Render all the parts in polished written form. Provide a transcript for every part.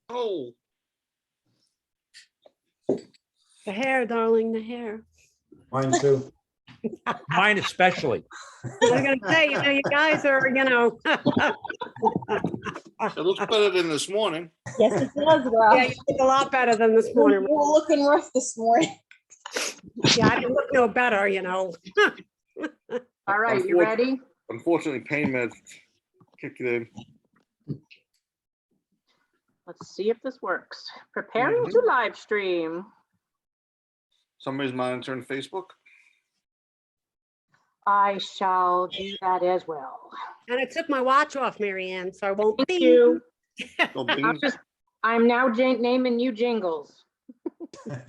Oh, The hair, darling, the hair. Mine too. Mine especially. I was gonna say, you guys are, it looks better than this morning. Yes, it does, Ralph. yeah, you look a lot better than this morning. You were looking rough this morning. Yeah, I didn't look no better, All right, you ready? Unfortunately, pain meds kick it in. Let's see if this works. Preparing to live stream. Somebody's monitoring Facebook. I shall do that as well. And I took my watch off, Mary Ann, so I won't Thank be. you. No bings. I'm now naming you Jingles.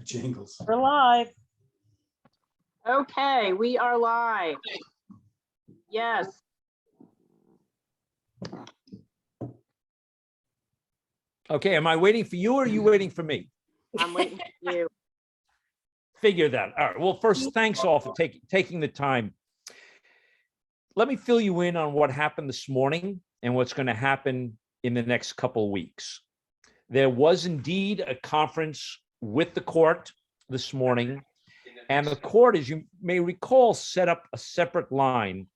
Jingles. We're live. Okay, we are live. Yes. Okay, am I waiting for you or are you waiting for me? I'm waiting for you. Figure that. All right. Well, first, thanks all for taking the time. Let me fill you in on what happened this morning and what's going to happen in the next couple of weeks. There was indeed a conference with the court this morning, and the court, as you may recall, set up a separate line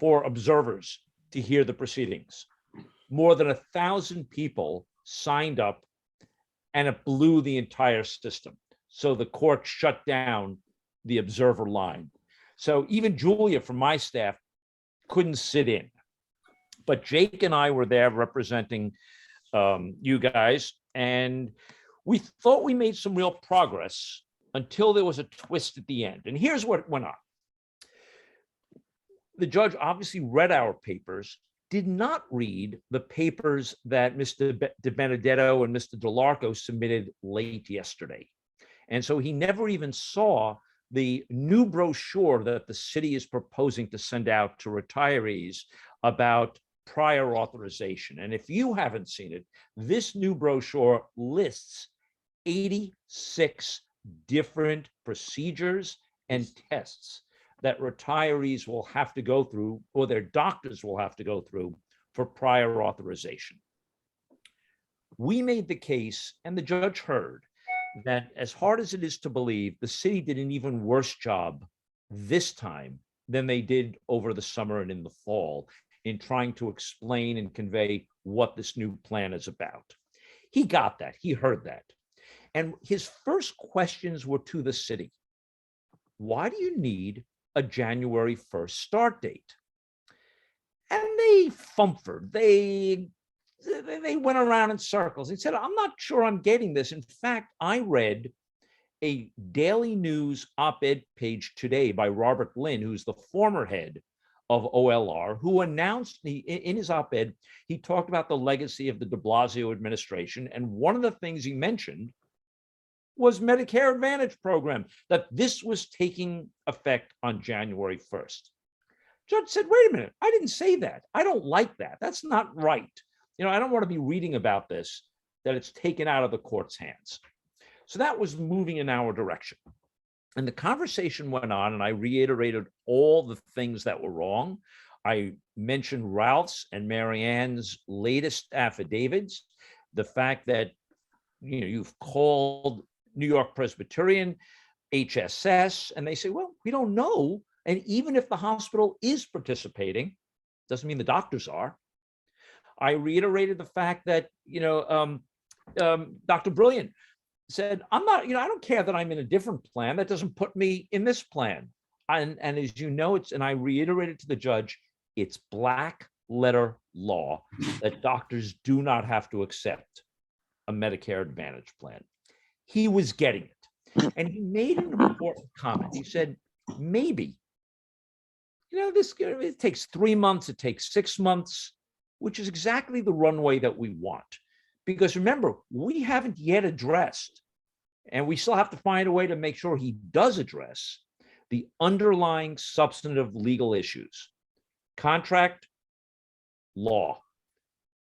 for observers to hear the proceedings. More than 1,000 people signed up, and it blew the entire system. So the court shut down the observer line. So even Julia from my staff couldn't sit in. But Jake and I were there representing you guys, and we thought we made some real progress until there was a twist at the end. And here's what went on. The judge obviously read our papers, did not read the papers that Mr. De Benedetto and Mr. DeLarco submitted late yesterday. And so he never even saw the new brochure that the city is proposing to send out to retirees about prior authorization. And if you haven't seen it, this new brochure lists 86 different procedures and tests that retirees will have to go through, or their doctors will have to go through, for prior authorization. We made the case, and the judge heard, that as hard as it is to believe, the city did an even worse job this time than they did over the summer and in the fall in trying to explain and convey what this new plan is about. He got that, he heard that. And his first questions were to the city. Why do you need a January 1st start date? And they fumfered, they went around in circles. He said, I'm not sure I'm getting this. In fact, I read a Daily News op-ed page today by Robert Lynn, who's the former head of OLR, who announced in his op-ed, he talked about the legacy of the de Blasio administration. And one of the things he mentioned was Medicare Advantage program, that this was taking effect on January 1st. Judge said, wait a minute, I didn't say that. I don't like that. That's not right. I don't want to be reading about this, that it's taken out of the court's hands. So that was moving in our direction. And the conversation went on, and I reiterated all the things that were wrong. I mentioned Ralph's and Mary Ann's latest affidavits, the fact that you've called New York Presbyterian, HSS, and they say, well, we don't know. And even if the hospital is participating, doesn't mean the doctors are. I reiterated the fact that, Dr. Brilliant said, I don't care that I'm in a different plan. That doesn't put me in this plan. And as you know, and I reiterated to the judge, it's black letter law that doctors do not have to accept a Medicare Advantage plan. He was getting it. And he made an important comment. He said, maybe, it takes 3 months, it takes 6 months, which is exactly the runway that we want. Because remember, we haven't yet addressed, and we still have to find a way to make sure he does address the underlying substantive legal issues. Contract, law.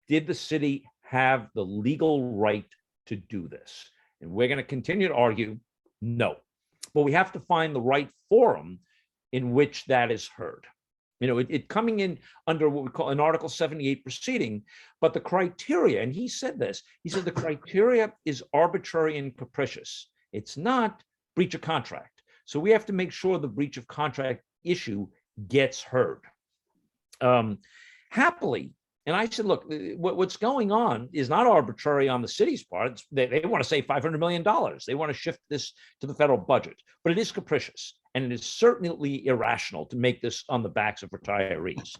Did the city have the legal right to do this? And we're going to continue to argue, no. But we have to find the right forum in which that is heard. It coming in under what we call an Article 78 proceeding, but the criteria, and he said this, he said the criteria is arbitrary and capricious. It's not breach of contract. So we have to make sure the breach of contract issue gets heard. Happily, and I said, look, what's going on is not arbitrary on the city's part. They want to save $500 million. They want to shift this to the federal budget, but it is capricious. And it is certainly irrational to make this on the backs of retirees.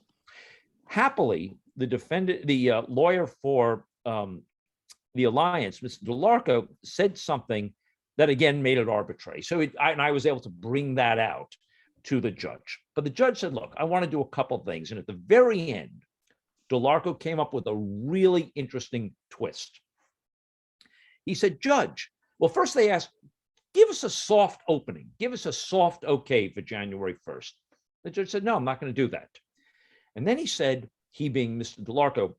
Happily, the lawyer for the alliance, Mr. DeLarco, said something that again made it arbitrary. So I was able to bring that out to the judge. But the judge said, look, I want to do a couple of things. And at the very end, DeLarco came up with a really interesting twist. He said, Judge, well, first they asked, give us a soft opening. Give us a soft okay for January 1st. The judge said, no, I'm not going to do that. And then he said, he being Mr. DeLarco,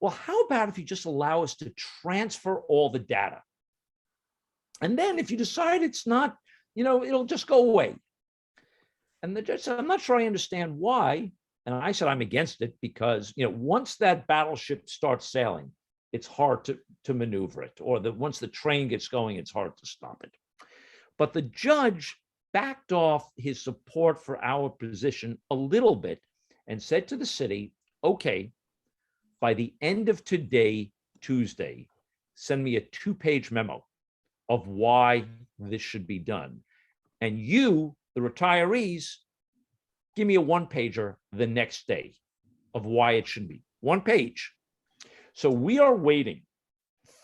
well, how about if you just allow us to transfer all the data? And then if you decide it's not, it'll just go away. And the judge said, I'm not sure I understand why. And I said, I'm against it because, once that battleship starts sailing, it's hard to maneuver it, or once the train gets going, it's hard to stop it. But the judge backed off his support for our position a little bit and said to the city, okay, by the end of today, Tuesday, send me a 2-page memo of why this should be done. And you, the retirees, give me a 1-pager the next day of why it should be. 1 page. So we are waiting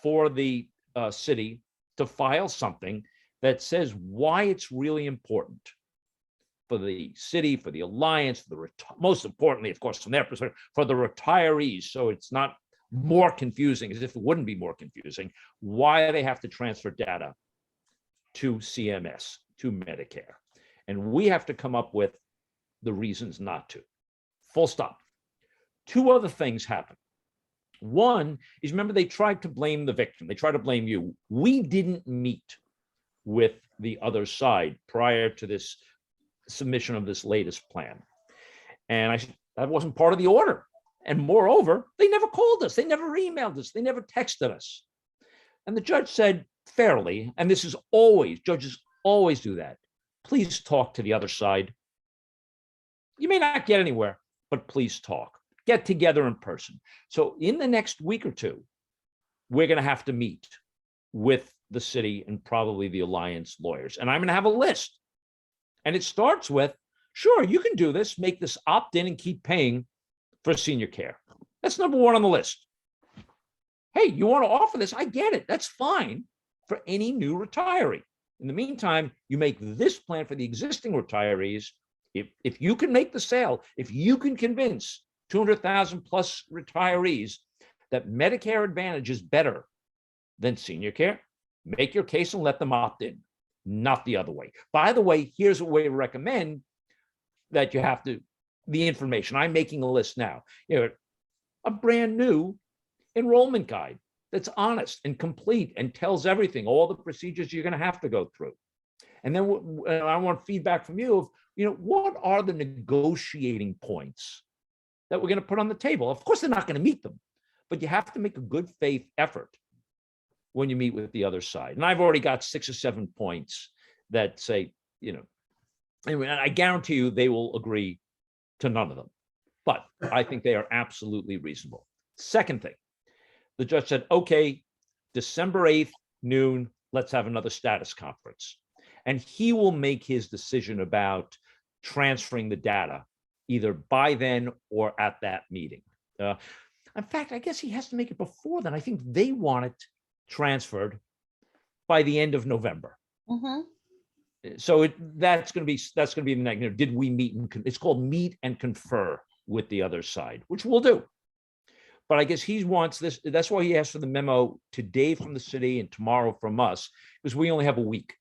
for the city to file something that says why it's really important for the city, for the alliance, most importantly, of course, from their perspective, for the retirees. So it's not more confusing, as if it wouldn't be more confusing, why they have to transfer data to CMS, to Medicare. And we have to come up with the reasons not to. Full stop. 2 other things happen. One is, remember, they tried to blame the victim. They tried to blame you. We didn't meet with the other side prior to this submission of this latest plan. And I said, that wasn't part of the order. And moreover, they never called us. They never emailed us. They never texted us. And the judge said fairly, and this is always, judges always do that, please talk to the other side. You may not get anywhere, but please talk. Get together in person. So in the next week or 2, we're going to have to meet with the city and probably the alliance lawyers. And I'm going to have a list. And it starts with, sure, you can do this, make this opt-in and keep paying for senior care. That's number 1 on the list. Hey, you want to offer this? I get it. That's fine for any new retiree. In the meantime, you make this plan for the existing retirees. If you can make the sale, if you can convince 200,000 plus retirees that Medicare Advantage is better than senior care, make your case and let them opt in, not the other way. By the way, here's what we recommend that you have to, the information. I'm making a list now. A brand new enrollment guide that's honest and complete and tells everything, all the procedures you're going to have to go through. And then I want feedback from you of, what are the negotiating points that we're going to put on the table? Of course, they're not going to meet them, but you have to make a good faith effort when you meet with the other side. And I've already got 6 or 7 points that say, anyway, I guarantee you they will agree to none of them, but I think they are absolutely reasonable. Second thing, the judge said, okay, December 8th, noon, let's have another status conference. And he will make his decision about transferring the data either by then or at that meeting. In fact, I guess he has to make it before then. I think they want it transferred by the end of November. So that's going to be the next. Did we meet? It's called meet and confer with the other side, which we'll do. But I guess he wants this. That's why he asked for the memo today from the city and tomorrow from us, because we only have a week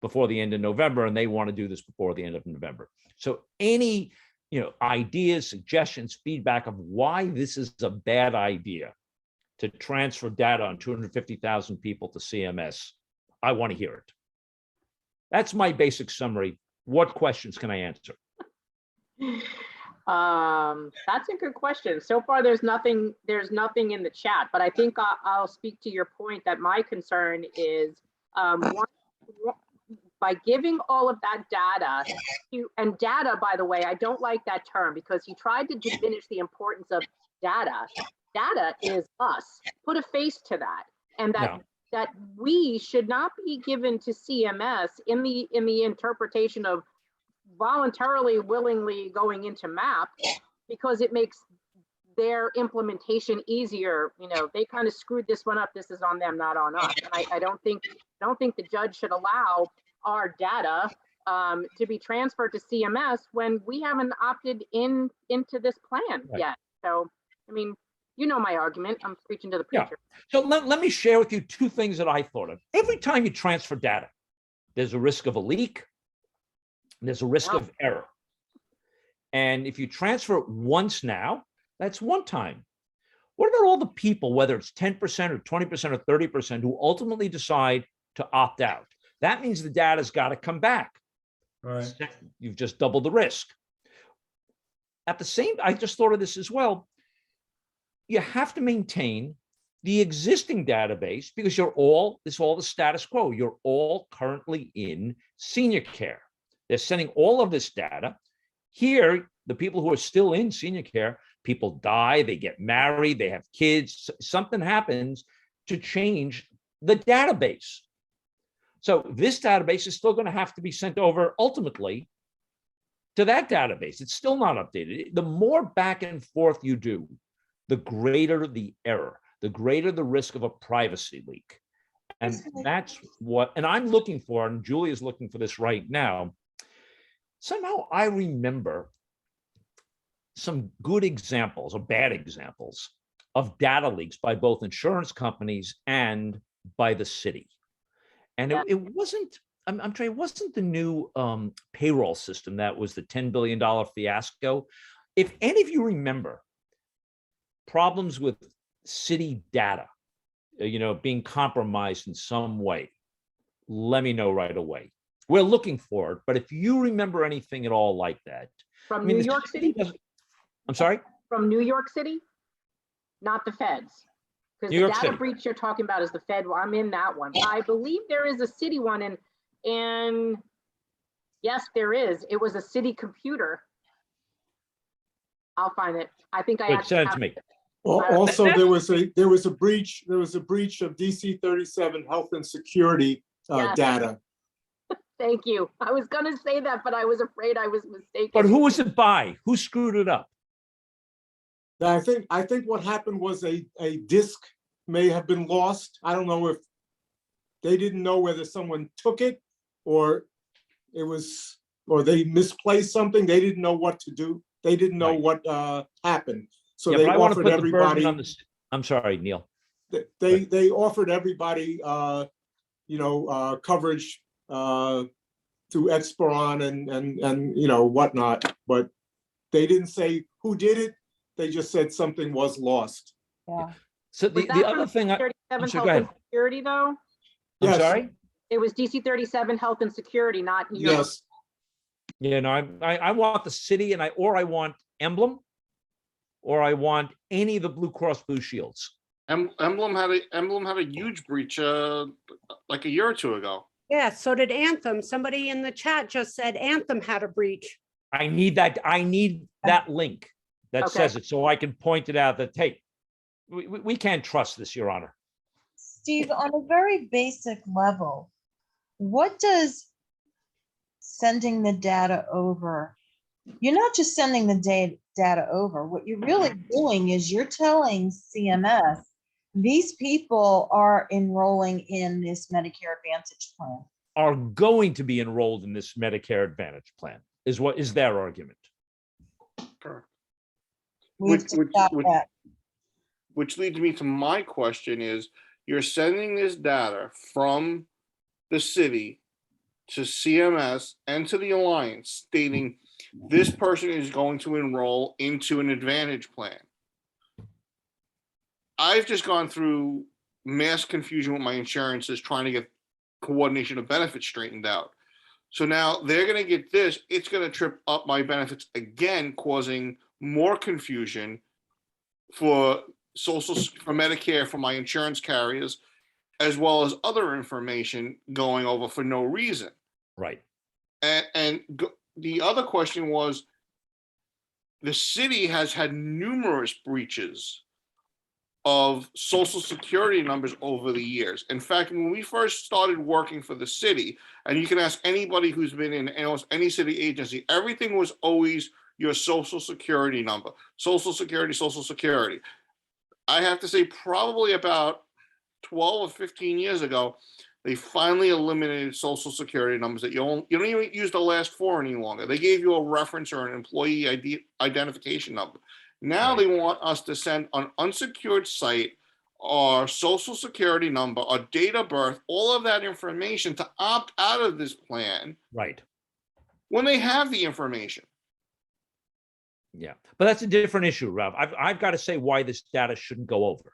before the end of November, and they want to do this before the end of November. So any ideas, suggestions, feedback of why this is a bad idea to transfer data on 250,000 people to CMS, I want to hear it. That's my basic summary. What questions can I answer? That's a good question. So far, there's nothing in the chat, but I think I'll speak to your point that my concern is by giving all of that data and data, by the way, I don't like that term because he tried to diminish the importance of data. Data is us. Put a face to that. And that we should not be given to CMS in the interpretation of voluntarily, willingly going into MAP because it makes their implementation easier. You know, they kind of screwed this one up. This is on them, not on us. And I don't think the judge should allow our data to be transferred to CMS when we haven't opted into this plan yet. So, I mean, you know my argument. I'm preaching to the preacher. So let me share with you two things that I thought of. Every time you transfer data, there's a risk of a leak. There's a risk of error. And if you transfer it once now, that's one time. What about all the people, whether it's 10% or 20% or 30%, who ultimately decide to opt out? That means the data's got to come back. Right. You've just doubled the risk. At the same, I just thought of this as well. You have to maintain the existing database because it's all the status quo. You're all currently in senior care. They're sending all of this data. Here, the people who are still in senior care, people die, they get married, they have kids, something happens to change the database. So this database is still going to have to be sent over ultimately to that database. It's still not updated. The more back and forth you do, the greater the error, the greater the risk of a privacy leak. And that's what, and I'm looking for, and Julia's looking for this right now. Somehow I remember some good examples or bad examples of data leaks by both insurance companies and by the city. And it wasn't, I'm trying, it wasn't the new payroll system that was the $10 billion fiasco. If any of you remember problems with city data, being compromised in some way, let me know right away. We're looking for it, but if you remember anything at all like that. From New York City? I'm sorry? From New York City, not the feds. Because the data breach you're talking about is the Fed. Well, I'm in that one. I believe there is a city one, and yes, there is. It was a city computer. I'll find it. I think I actually send it to me. Also, there was a breach of DC 37 health and security data. Thank you. I was going to say that, but I was afraid I was mistaken. But who was it by? Who screwed it up? I think what happened was a disk may have been lost. I don't know if they didn't know whether someone took it or they misplaced something. They didn't know what to do. They didn't know what happened. So they offered everybody. I'm sorry, Neil. They offered everybody, coverage through Esperon and whatnot, but they didn't say who did it. They just said something was lost. Yeah. So the other thing, DC 37 Health and Security, though. I'm sorry. It was DC 37 Health and Security, not New York. Yes. Yeah, no, I want the city, and I want Emblem, or I want any of the Blue Cross Blue Shields. Emblem had a huge breach like a year or two ago. Yeah, so did Anthem. Somebody in the chat just said Anthem had a breach. I need that link that says it so I can point it out that, hey, we can't trust this, Your Honor. Steve, on a very basic level, what does sending the data over? You're not just sending the data over. What you're really doing is you're telling CMS, these people are enrolling in this Medicare Advantage plan. Are going to be enrolled in this Medicare Advantage plan is their argument. Correct. Which leads me to my question is, you're sending this data from the city to CMS and to the Alliance stating this person is going to enroll into an Advantage plan. I've just gone through mass confusion with my insurances trying to get coordination of benefits straightened out. So now they're going to get this. It's going to trip up my benefits again, causing more confusion for for Medicare, for my insurance carriers, as well as other information going over for no reason. Right. And the other question was, the city has had numerous breaches of social security numbers over the years. In fact, when we first started working for the city, and you can ask anybody who's been in almost any city agency, everything was always your social security number, social security, social security. I have to say, probably about 12 or 15 years ago, they finally eliminated social security numbers that you don't even use the last four any longer. They gave you a reference or an employee ID identification number. Now Right. they want us to send an unsecured site our social security number, our date of birth, all of that information to opt out of this plan Right. when they have the information. Yeah. But that's a different issue, Rob. I've got to say why this data shouldn't go over.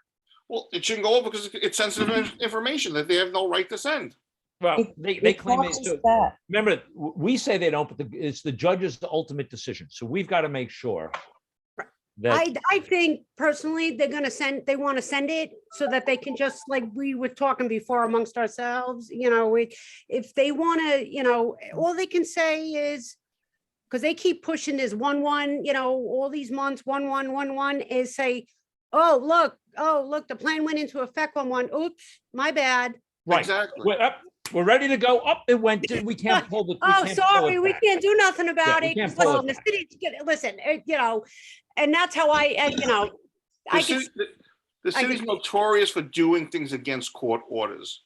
Well, it shouldn't go over because it's sensitive information that they have no right to send. Well, It- they It's claim not they just do. that. Remember, we say they don't, but it's the judge's ultimate decision. So we've got to make sure that, I think personally, they want to send it so that they can just, like we were talking before amongst ourselves, if they want to, all they can say is, because they keep pushing this 1/1, all these months, 1/1, is say, oh, look, the plan went into effect 1/1. Oops, my bad. right, Exactly. we're up, we're ready to go up. It went, we can't pull the. Oh, sorry, we can't do nothing about we it. can't pull it Listen, the back. city's listen, and that's how I The can city, the I city's can- notorious for doing things against court orders.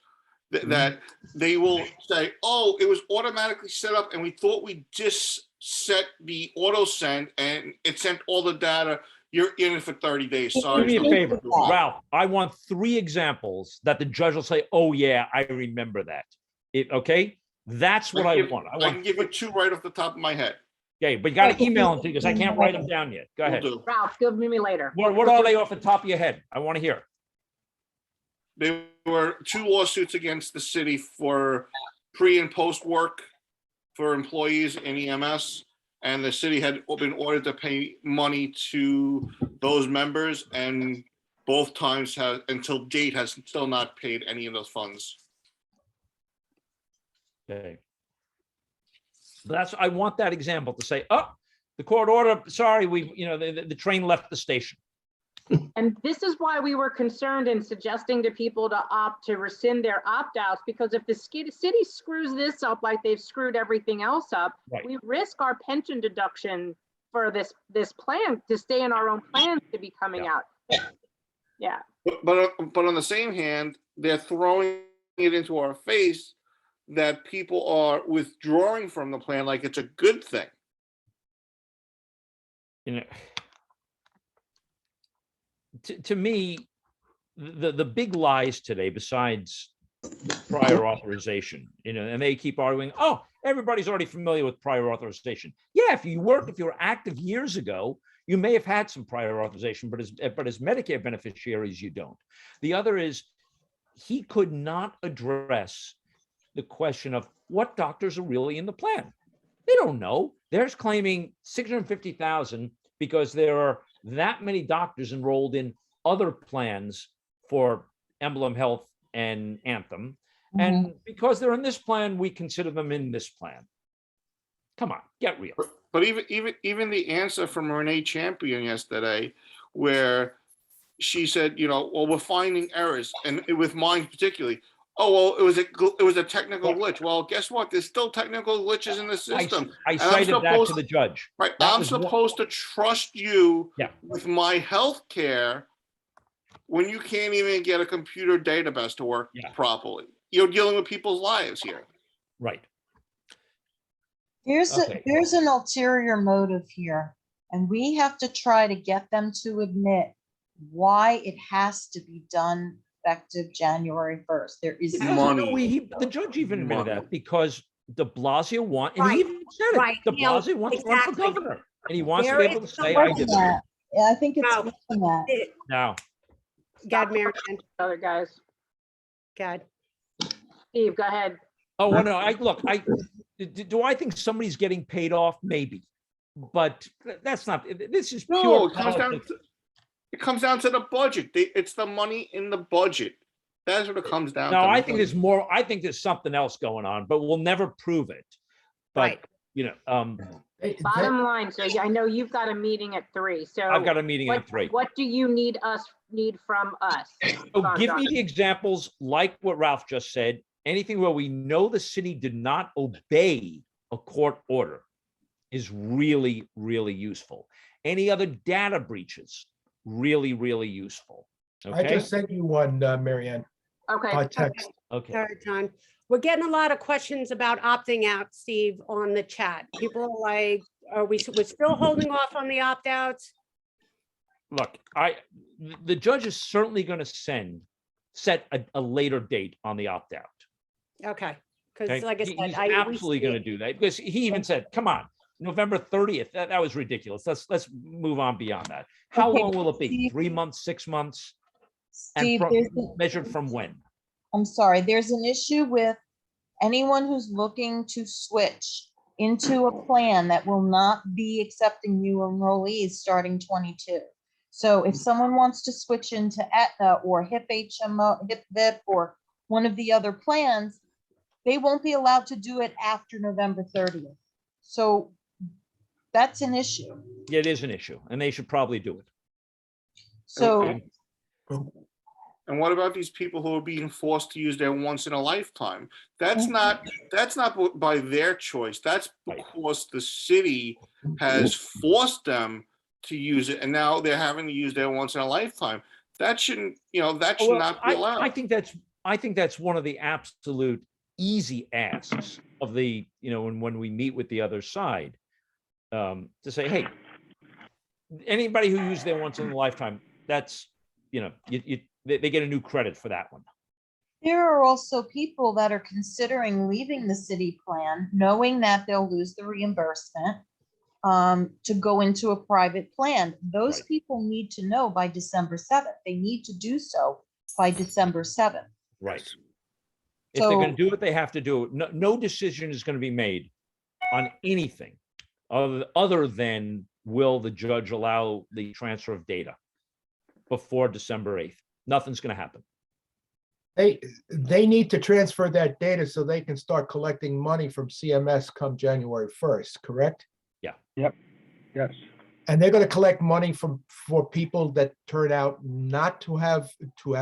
That they will say, oh, it was automatically set up and we thought we just set the auto send and it sent all the data. You're in it for 30 days. Do Sorry. me a it's not favor, gonna do it. Ralph, I want 3 examples that the judge will say, oh yeah, I remember that. Okay? That's what I want. I I can want, give you 2 right off the top of my head. okay, but you got to email them to me because I can't write them down yet. Go Will ahead. do. Ralph, give me later. What are they off the top of your head? I want to hear. There were 2 lawsuits against the city for pre and post work for employees in EMS. And the city had been ordered to pay money to those members, and both times until date has still not paid any of those funds. Okay. I want that example to say, oh, the court order, sorry, the train left the station. And this is why we were concerned in suggesting to people to opt to rescind their opt-outs, because if the city screws this up like they've screwed everything else up, Right. we risk our pension deduction for this plan to stay in our own plans to be coming out. Yeah. But on the same hand, they're throwing it into our face that people are withdrawing from the plan like it's a good thing. To me, the big lies today, besides prior authorization, and they keep arguing, oh, everybody's already familiar with prior authorization. Yeah, if you were active years ago, you may have had some prior authorization, but as Medicare beneficiaries, you don't. The other is, he could not address the question of what doctors are really in the plan. They don't know. They're claiming 650,000 because there are that many doctors enrolled in other plans for Emblem Health and Anthem. And because they're in this plan, we consider them in this plan. Come on, get real. But even the answer from Renee Champion yesterday, where she said, well, we're finding errors, and with mine particularly. Oh, well, it was a technical glitch. Well, guess what? There's still technical glitches in the system. I cited that to the judge. Right. That I'm was one- supposed to trust you Yeah. with my health care when you can't even get a computer database to work Yeah. properly. You're dealing with people's lives here. Right. There's Okay. there's an ulterior motive here, and we have to try to get them to admit why it has to be done effective January 1st. There is Money. The judge even admitted Money. that because de Blasio and he even said it, Right, de Neil, Blasio wants to run for exactly. governor. And he wants to There be able to is say, no I more did than that. that. Yeah, I think it's No. more than that. Now, God, Marianne, Other guys. God. Steve, go ahead. oh, well, no, Do I think somebody's getting paid off? Maybe, but that's not. This is No, pure it comes down. politics. It comes down to the budget. It's the money in the budget. That's what it comes down No, to. I think there's more. I think there's something else going on, but we'll never prove it. But Right. you know, Bottom line, so I know you've got a meeting at 3, so. I've got a meeting at 3. What do you need from us? So give me Sandra? the examples like what Ralph just said. Anything where we know the city did not obey a court order is really, really useful. Any other data breaches, really, really useful. I Okay, just sent you one, Mary Ann, Okay, by text. okay. All right, John. We're getting a lot of questions about opting out, Steve, on the chat. People are like, we're still holding off on the opt-outs? Look, the judge is certainly going to set a later date on the opt-out. Okay, because Okay? like I He's said, absolutely going to do that because he even said, come on, November 30th, that was ridiculous. Let's move on beyond that. How Okay, long will it be? Steve- 3 months, 6 months? And Steve, measured from when? I'm sorry, there's an issue with anyone who's looking to switch into a plan that will not be accepting new enrollees starting 22. So if someone wants to switch into Aetna or HIP HMO, HIP VIP, or one of the other plans, they won't be allowed to do it after November 30th. So that's an issue. Yeah, it is an issue, and they should probably do it. So Okay. And what about these people who are being forced to use their once in a lifetime? That's not by their choice. That's because the city has forced them to use it, and now they're having to use their once in a lifetime. That shouldn't, that should Well, not be allowed. I think that's one of the absolute easy asks of the, when we meet with the other side, to say, hey, anybody who used their once in a lifetime, that's, they get a new credit for that one. there are also people that are considering leaving the city plan, knowing that they'll lose the reimbursement, to go into a private plan. Those Right. people need to know by December 7th. They need to do so by December 7th. Right. If they're going So- to do it, they have to do it. No decision is going to be made on anything other than will the judge allow the transfer of data before December 8th. Nothing's going to happen. They need to transfer that data so they can start collecting money from CMS come January 1st, correct? Yes. And they're gonna collect money for people that turn out not to have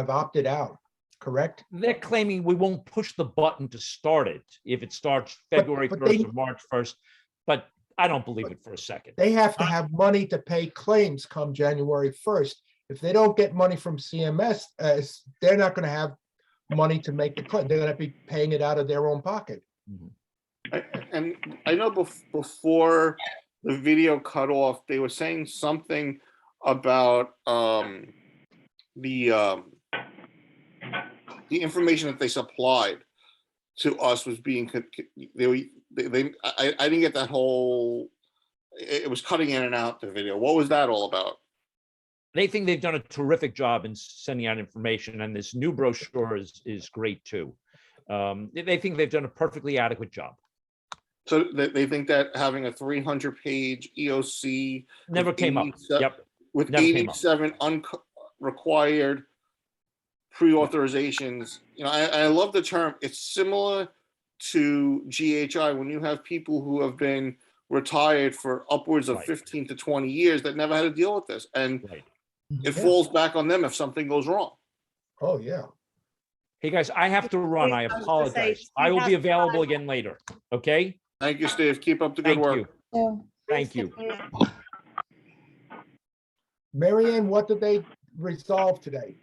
opted out, correct? They're claiming we won't push the button to start it if it starts February but 1st they- or March 1st, but I don't believe it for a second. They have to have money to pay claims come January 1st. If they don't get money from CMS, they're not gonna have money to make the claim. They're gonna be paying it out of their own pocket. And I know before the video cut off, they were saying something about the information that they supplied to us was being I didn't get that whole. It was cutting in and out the video. What was that all about? They think they've done a terrific job in sending out information, and this new brochure is great too. They think they've done a perfectly adequate job. So they think that having a 300-page EOC Never came up. 87 Yep. with Never came up. 87 required pre-authorizations. I love the term. It's similar to GHI when you have people who have been retired for upwards of Right. 15 to 20 years that never had to deal with this, and Right. it Yeah. falls back on them if something goes wrong. Oh, yeah. Hey guys, I have to run. I I was gonna say, apologize. I Steve will has be to available run. again later. Okay? Thank you, Steve. Keep up the good Thank work. you. Yeah. Thank you. Mary Ann, what did they resolve today?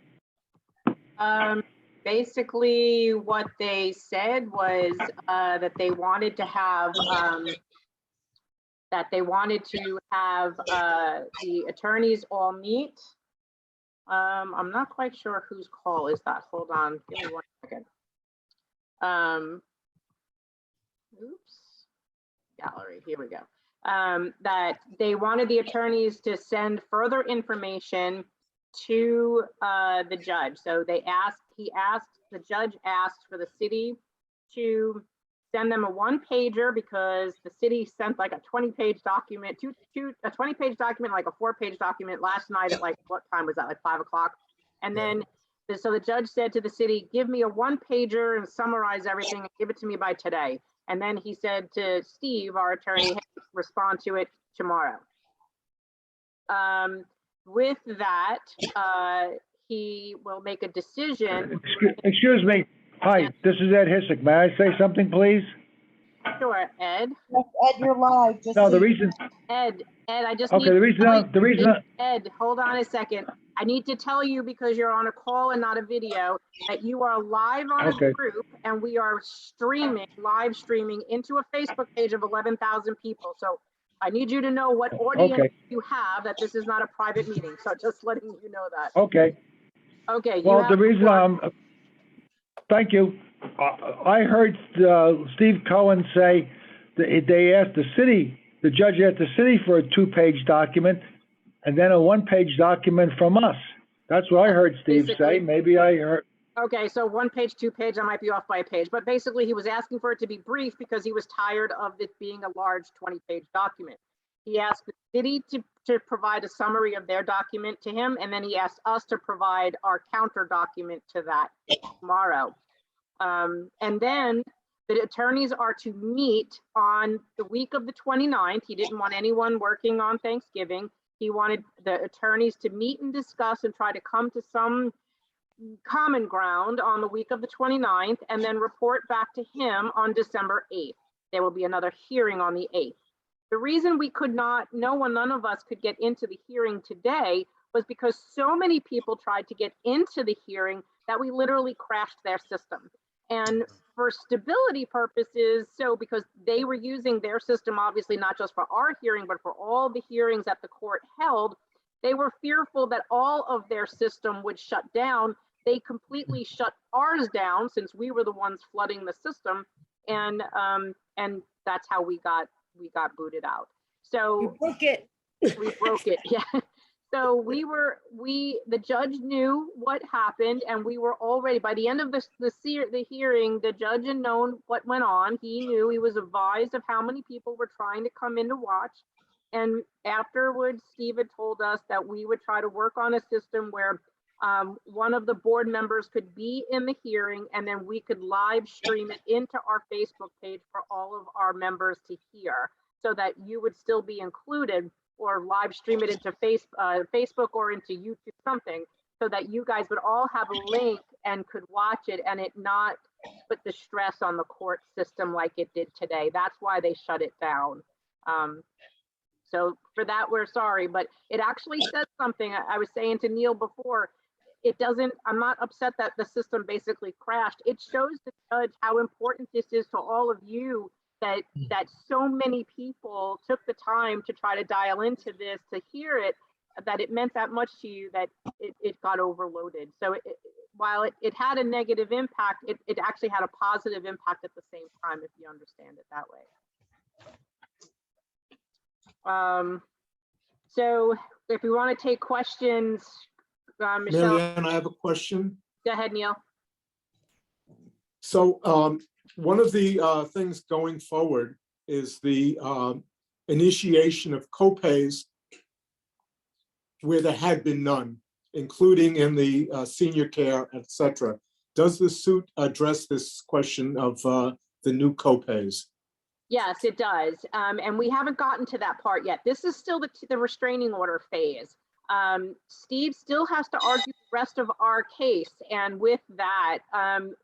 Basically, what they said was that they wanted to have the attorneys all meet. I'm not quite sure whose call is that. Hold on, give me 1 second. Oops, gallery, here we go. That they wanted the attorneys to send further information to the judge. So the judge asked for the city to send them a one pager because the city sent like a 20-page document, a 20-page document, like a 4-page document last night at like, what time was that? Like 5 o'clock. And then, so the judge said to the city, give me a one pager and summarize everything and give it to me by today. And then he said to Steve, our attorney, hey, respond to it tomorrow. With that, he will make a decision. Excuse me. Hi, this is Ed Hissick. May I say something, please? Sure, Ed. Yes, Ed, you're live. Just No, so the you- reason, Ed, I just okay, need. the reason, Ed, hold on a second. I need to tell you, because you're on a call and not a video, that you are live on a Okay. group and we are live streaming into a Facebook page of 11,000 people. So I need you to know what audience Okay. you have, that this is not a private meeting. So just letting you know that. okay. Okay. you Well, have the reason, floor. thank you. I heard Steve Cohen say that they asked the judge asked the city for a 2-page document and then a 1-page document from us. That's what I heard Steve say. Basically. Maybe I heard, Okay, so 1 page, 2 page, I might be off by a page, but basically he was asking for it to be brief because he was tired of it being a large 20-page document. He asked the city to provide a summary of their document to him, and then he asked us to provide our counter document to that tomorrow. And then the attorneys are to meet on the week of the 29th. He didn't want anyone working on Thanksgiving. He wanted the attorneys to meet and discuss and try to come to some common ground on the week of the 29th and then report back to him on December 8th. There will be another hearing on the 8th. The reason we could not, none of us could get into the hearing today was because so many people tried to get into the hearing that we literally crashed their system. And for stability purposes, so because they were using their system, obviously not just for our hearing, but for all the hearings that the court held, they were fearful that all of their system would shut down. They completely shut ours down since we were the ones flooding the system, and that's how we got booted out. So You broke it. we broke it, yeah. So the judge knew what happened, and we were already, by the end of the hearing, the judge had known what went on. He knew, he was advised of how many people were trying to come in to watch. And afterwards, Steve had told us that we would try to work on a system where one of the board members could be in the hearing, and then we could live stream it into our Facebook page for all of our members to hear, so that you would still be included, or live stream it into Facebook or into YouTube, something, so that you guys would all have a link and could watch it and it not put the stress on the court system like it did today. That's why they shut it down. So for that, we're sorry, but it actually says something. I was saying to Neil before, it doesn't, I'm not upset that the system basically crashed. It shows the judge how important this is to all of you, that so many people took the time to try to dial into this, to hear it, that it meant that much to you, that it got overloaded. So while it had a negative impact, it actually had a positive impact at the same time, if you understand it that way. So if we want to take questions, Michelle, Marianne, I have a question. go ahead, Neil. So one of the things going forward is the initiation of copays where there had been none, including in the senior care, et cetera. Does the suit address this question of the new copays? Yes, it does. And we haven't gotten to that part yet. This is still the restraining order phase. Steve still has to argue the rest of our case. And with that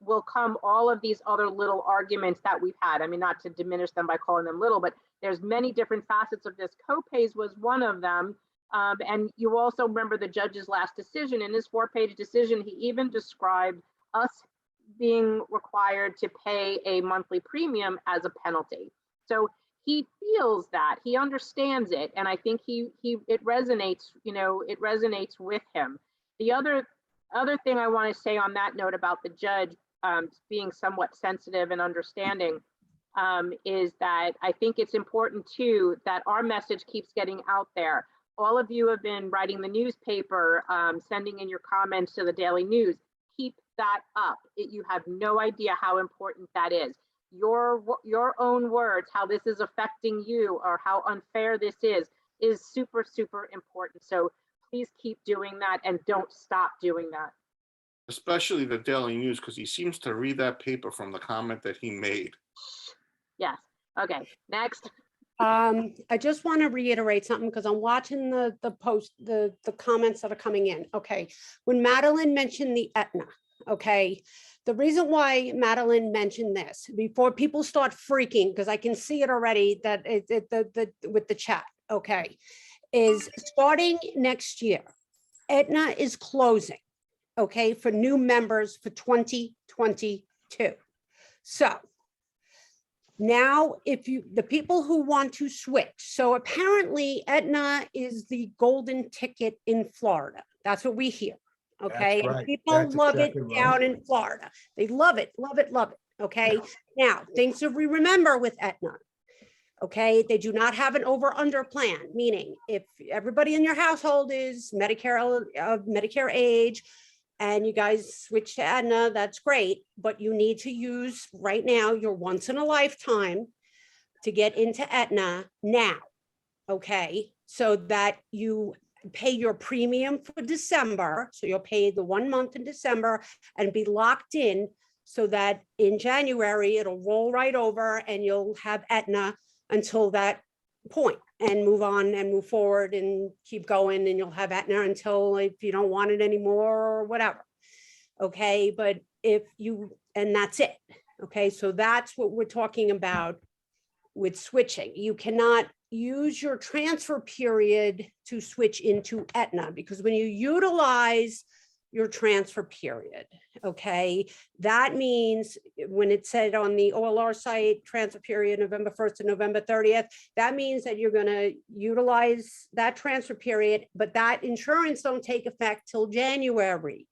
will come all of these other little arguments that we've had. I mean, not to diminish them by calling them little, but there's many different facets of this. Copays was one of them. And you also remember the judge's last decision. In his 4-page decision, he even described us being required to pay a monthly premium as a penalty. So he feels that, he understands it, and I think it resonates, it resonates with him. The other thing I want to say on that note about the judge being somewhat sensitive and understanding is that I think it's important too that our message keeps getting out there. All of you have been writing the newspaper, sending in your comments to the Daily News. Keep that up. You have no idea how important that is. your own words, how this is affecting you or how unfair this is super, super important. So please keep doing that and don't stop doing that. Especially the Daily News, because he seems to read that paper from the comment that he made. Yes. Okay. Next. I just want to reiterate something because I'm watching the comments that are coming in. Okay. When Madeline mentioned the Aetna, okay, the reason why Madeline mentioned this before people start freaking, because I can see it already that with the chat, okay, is starting next year, Aetna is closing, okay, for new members for 2022. So now, the people who want to switch, so apparently Aetna is the golden ticket in Florida. That's what we hear. Okay. That's And right. people That's love it exactly right. down in Florida. They love it, love it, love it. Okay. Now, things that we remember with Aetna. Okay. They do not have an over-under plan, meaning if everybody in your household is Medicare age, and you guys switch to Aetna, that's great, but you need to use right now your once in a lifetime to get into Aetna now, okay? So that you pay your premium for December, so you'll pay the 1 month in December and be locked in so that in January, it'll roll right over and you'll have Aetna until that point and move on and move forward and keep going, and you'll have Aetna until if you don't want it anymore or whatever. Okay, but and that's it. Okay, so that's what we're talking about with switching. You cannot use your transfer period to switch into Aetna, because when you utilize your transfer period, okay, that means when it said on the OLR site, transfer period November 1st to November 30th, that means that you're going to utilize that transfer period, but that insurance don't take effect till January.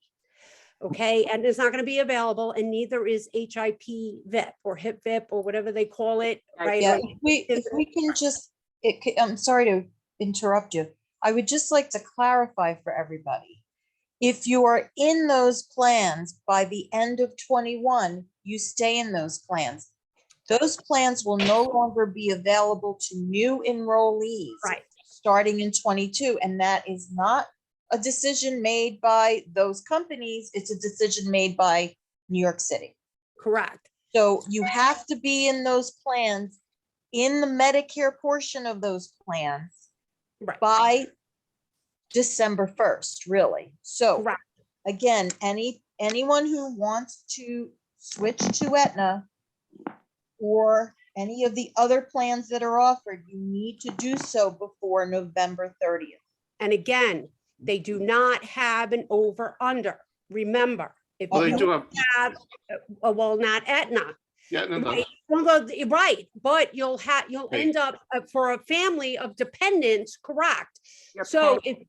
Okay, and it's not going to be available, and neither is HIP VIP or HIP VIP or whatever they call it, right? Yeah, if we can just, I'm sorry to interrupt you. I would just like to clarify for everybody. If you are in those plans by the end of 21, you stay in those plans. Those plans will no longer be available to new enrollees Right. starting in 22, and that is not a decision made by those companies. It's a decision made by New York City. Correct. So you have to be in those plans, in the Medicare portion of those plans, Right. by December 1st, really. So Correct. again, anyone who wants to switch to Aetna or any of the other plans that are offered, you need to do so before November 30th. And again, they do not have an over under. Remember, if Well, they you do have, well, not Aetna. yeah, no, no. Right. Well, right, but you'll Right. end up for a family of dependents, correct? You're So paying-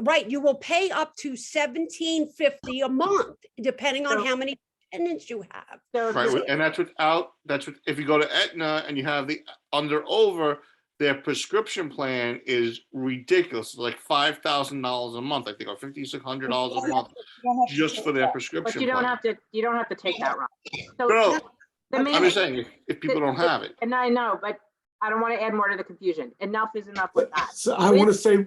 right, you will pay up to $17.50 a month, depending on So- how many dependents you have. So if Right, you- and if you go to Aetna and you have the over, their prescription plan is ridiculous. It's like $5,000 a month, I think, or $5,600 a month You don't have to just take for their that. prescription but you don't plan. have to take that, Rob. So No, the I'm main, just saying, if people don't have it. and I know, but I don't want to add more to the confusion. Enough is enough with that. So I want to say,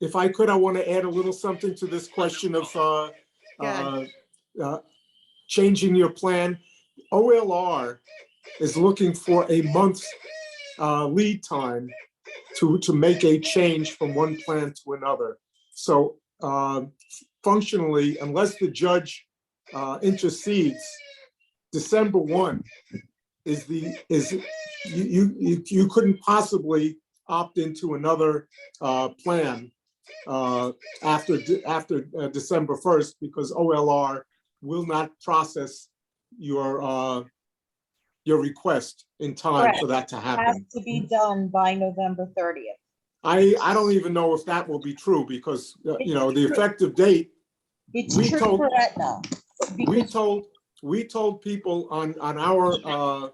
if I could, I want to add a little something to this question of changing your plan. OLR is looking for a month's lead time to make a change from one plan to another. So functionally, unless the judge intercedes, December 1 you couldn't possibly opt into another plan after December 1st, because OLR will not process your request in time for that to Has happen. to be done by November 30th. I don't even know if that will be true, because the effective date, It's We true told- for Aetna. we told people on our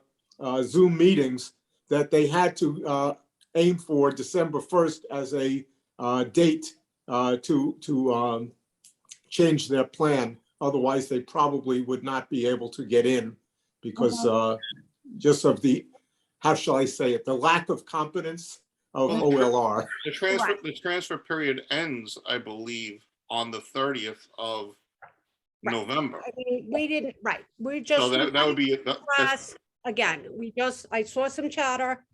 Zoom meetings that they had to aim for December 1st as a date to change their plan. Otherwise, they probably would not be able to get in, because just of the, how shall I say it, the lack of competence of Well, OLR. The transfer period ends, I believe, on the 30th of Right. November. I mean, we didn't, right, we So just. that would be, address- Again, I saw some chatter.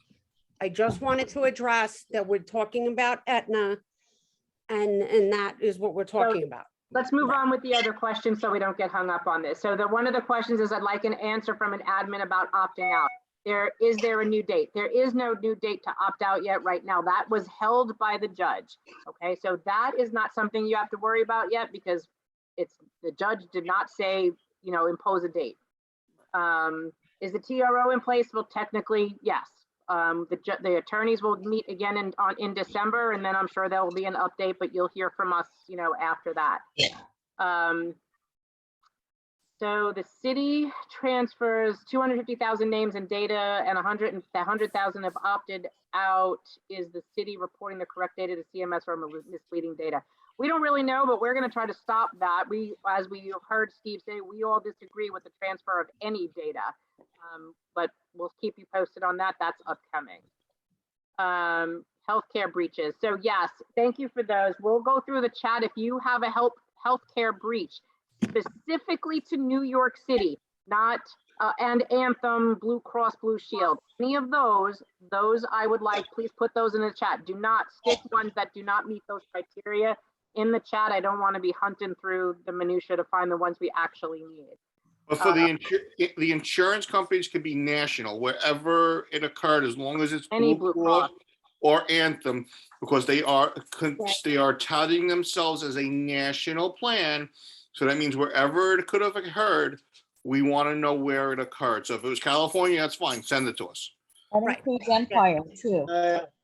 I just wanted to address that we're talking about Aetna. And that is what we're talking about. Let's move on with the other questions so we don't get hung up on this. So one of the questions is, I'd like an answer from an admin about opting out. Is there a new date? There is no new date to opt out yet right now. That was held by the judge. Okay, so that is not something you have to worry about yet, because the judge did not say, impose a date. Is the TRO in place? Well, technically, yes. The attorneys will meet again in December, and then I'm sure there will be an update, but you'll hear from us, after that. So the city transfers 250,000 names and data, and 100,000 have opted out. Is the city reporting the correct data to CMS or misleading data? We don't really know, but we're going to try to stop that. As we heard Steve say, we all disagree with the transfer of any data, but we'll keep you posted on that. That's upcoming. Healthcare breaches. So yes, thank you for those. We'll go through the chat. If you have a healthcare breach specifically to New York City, not and Anthem, Blue Cross Blue Shield, any of those I would like, please put those in the chat. Do not stick ones that do not meet those criteria in the chat. I don't want to be hunting through the minutia to find the ones we actually need. but for the insurance companies could be national, wherever it occurred, as long as it's Any Blue Blue Cross Cross. or Anthem, because they are touting themselves as a national plan. So that means wherever it could have occurred, we want to know where it occurred. So if it was California, that's fine. Send it to us. That Right. includes Empire too.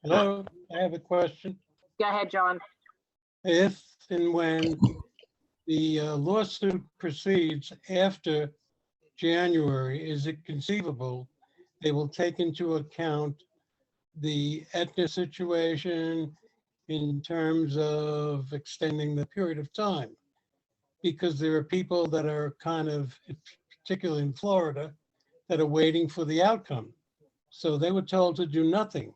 Hello, I have a question. Go ahead, John. If and when the lawsuit proceeds after January, is it conceivable they will take into account the Aetna situation in terms of extending the period of time? Because there are people that are kind of, particularly in Florida, that are waiting for the outcome. So they were told to do nothing,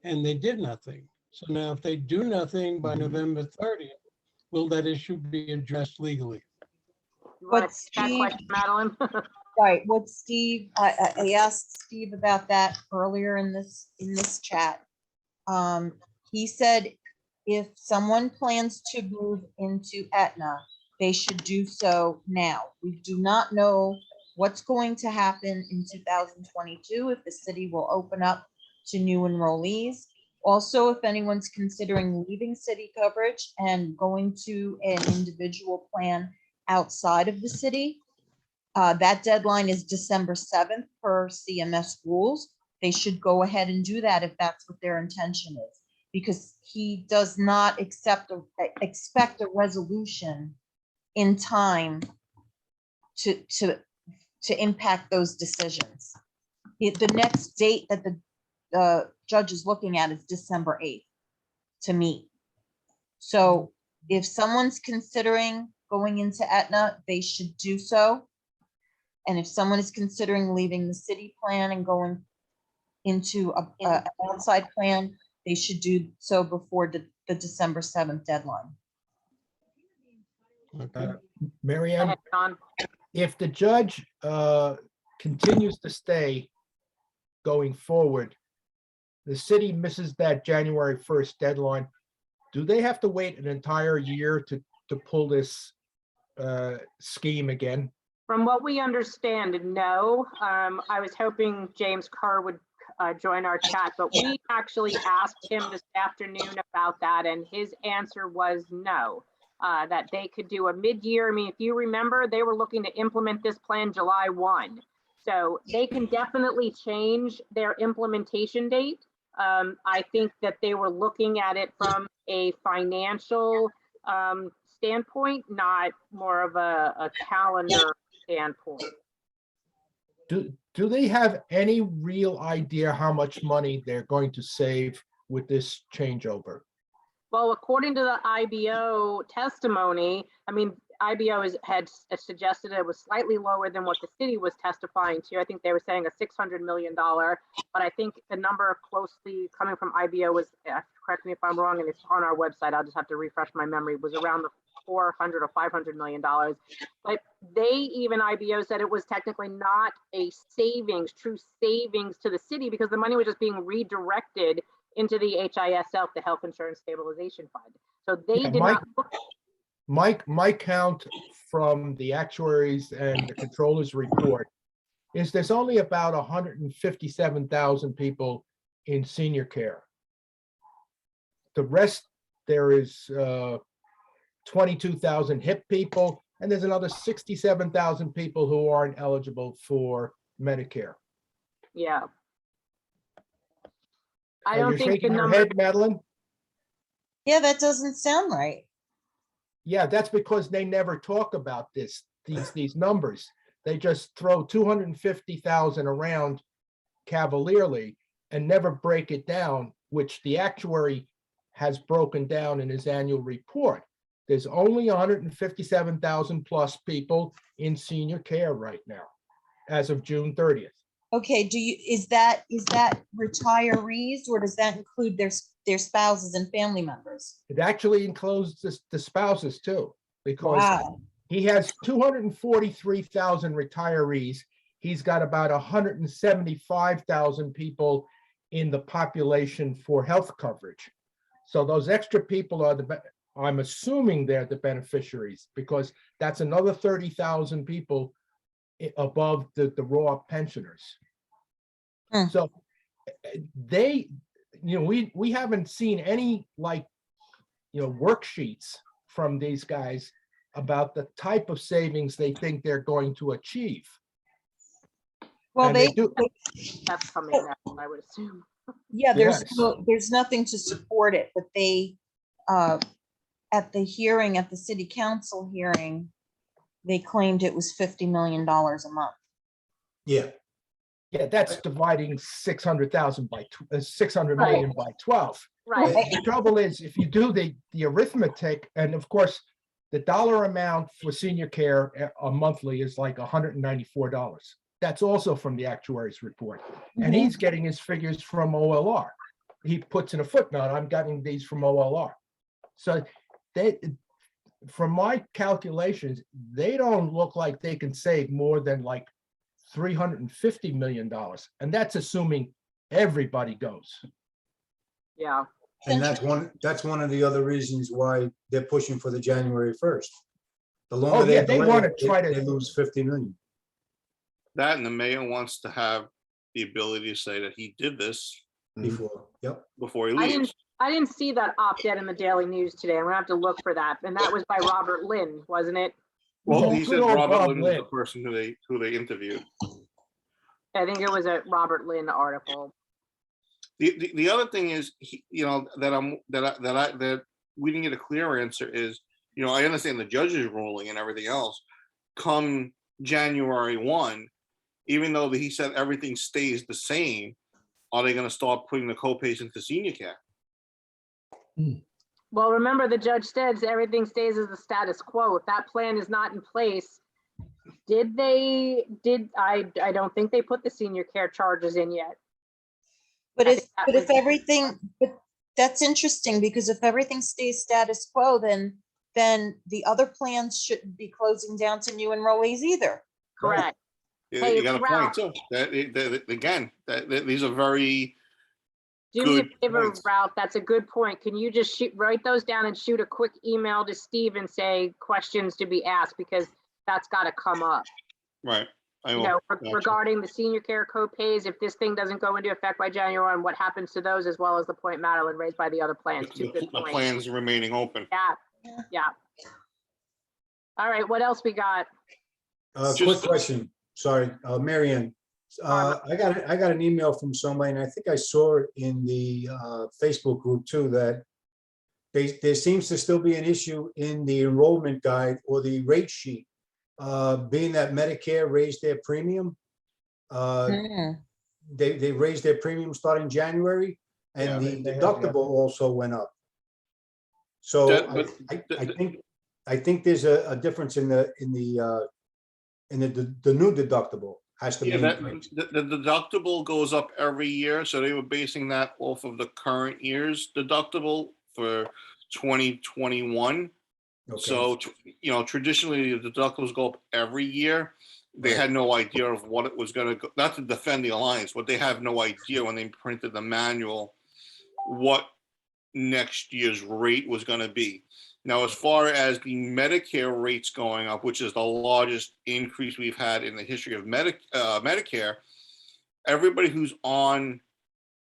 and they did nothing. So now if they do nothing by November 30th, will that issue be addressed legally? You want But to take that Steve- question, Madeline? Right, what Steve, I asked Steve about that earlier in this chat. He said if someone plans to move into Aetna, they should do so now. We do not know what's going to happen in 2022, if the city will open up to new enrollees. Also, if anyone's considering leaving city coverage and going to an individual plan outside of the city, that deadline is December 7th per CMS rules. They should go ahead and do that if that's what their intention is, because he does not expect a resolution in time to impact those decisions. The next date that the judge is looking at is December 8th to meet. So if someone's considering going into Aetna, they should do so. And if someone is considering leaving the city plan and going into an outside plan, they should do so before the December 7th deadline. Okay. Mary Go Ann, ahead, John. if the judge continues to stay going forward, the city misses that January 1st deadline, do they have to wait an entire year to pull this scheme again? From what we understand, no. I was hoping James Kerr would join our chat, but we actually asked him this afternoon about that, and his answer was no, that they could do a mid-year. I mean, if you remember, they were looking to implement this plan July 1. So they can definitely change their implementation date. I think that they were looking at it from a financial standpoint, not more of a calendar standpoint. Do they have any real idea how much money they're going to save with this changeover? Well, according to the IBO testimony, I mean, IBO had suggested it was slightly lower than what the city was testifying to. I think they were saying a $600 million, but I think the number closely coming from IBO was, correct me if I'm wrong, and it's on our website, I'll just have to refresh my memory, was around the 400 or $500 million. But they, even IBO, said it was technically not a savings, true savings to the city, because the money was just being redirected into the HISF, the Health Insurance Stabilization Fund. So they Yeah, did not look. My count from the actuaries and the controllers report is there's only about 157,000 people in senior care. The rest, there is 22,000 HIP people, and there's another 67,000 people who aren't eligible for Medicare. Yeah. I Are don't you think the shaking your number, head, Madeline? Yeah, that doesn't sound right. Yeah, that's because they never talk about these numbers. They just throw 250,000 around cavalierly and never break it down, which the actuary has broken down in his annual report. There's only 157,000 plus people in senior care right now, as of June 30th. Okay, is that retirees, or does that include their spouses and family members? It actually includes the spouses too, because Wow. he has 243,000 retirees. He's got about 175,000 people in the population for health coverage. So those extra people are I'm assuming they're the beneficiaries, because that's another 30,000 people above the raw pensioners. Hmm. So they, we haven't seen any worksheets from these guys about the type of savings they think they're going to achieve. Well, And they do. that's coming next, I would assume. Yeah, Yes. there's nothing to support it, but they, at the hearing, at the city council hearing, they claimed it was $50 million a month. Yeah, Yeah, that's dividing 600,000 by 600 Right. million by 12. Right. The trouble is, if you do the arithmetic, and of course, the dollar amount for senior care a monthly is like $194. That's also from the actuary's report. And he's getting his figures from OLR. He puts in a footnote, I'm getting these from OLR. So from my calculations, they don't look like they can save more than like $350 million. And that's assuming everybody goes. Yeah. and that's one of the other reasons why they're pushing for the January 1st. The longer Oh, yeah, they they delay wanna it, try to- they lose 50 million. That, and the mayor wants to have the ability to say that he did this Before, yep. before he I leaves. didn't see that op-ed in the Daily News today. I'm gonna have to look for that. And that was by Robert Lynn, wasn't it? Well, Oh, he good said old Robert Bob Lynn was the Lynn. person who they interviewed. I think it was a Robert Lynn article. The other thing is, that we didn't get a clear answer is, I understand the judge's ruling and everything else. Come January 1, even though he said everything stays the same, are they going to start putting the copays into senior care? Well, remember, the judge says everything stays as the status quo. If that plan is not in place, I don't think they put the senior care charges in yet. But I think that if everything, but that's interesting, because if everything stays status quo, then the other plans shouldn't be closing down to new enrollees either. Correct. You Hey, got a Ralph. point too. Again, these are very Do me a good favor, points. Ralph, that's a good point. Can you just write those down and shoot a quick email to Steve and say questions to be asked, because that's got to come up. right. I will. Regarding the senior care co-pays, if this thing doesn't go into effect by January 1, what happens to those, as well as the point Madeline raised by the other plans? Two good The points. plans remaining open. Yeah. All right, what else we got? Quick question, sorry, Mary Ann. I got an email from somebody, and I think I saw it in the Facebook group too, that there seems to still be an issue in the enrollment guide or the rate sheet, being that Medicare raised their premium. They raised their premium starting January, and Yeah, the they have, deductible also went up. So That- but I think I think there's a difference in the new deductible has to be Yeah, that, increased. the deductible goes up every year, so they were basing that off of the current year's deductible for 2021. Okay. So, traditionally, the deductibles go up every year. They Right. had no idea of what it was gonna go, not to defend the Alliance, but they have no idea when they printed the manual, what next year's rate was gonna be. Now, as far as the Medicare rates going up, which is the largest increase we've had in the history of Medicare, everybody who's on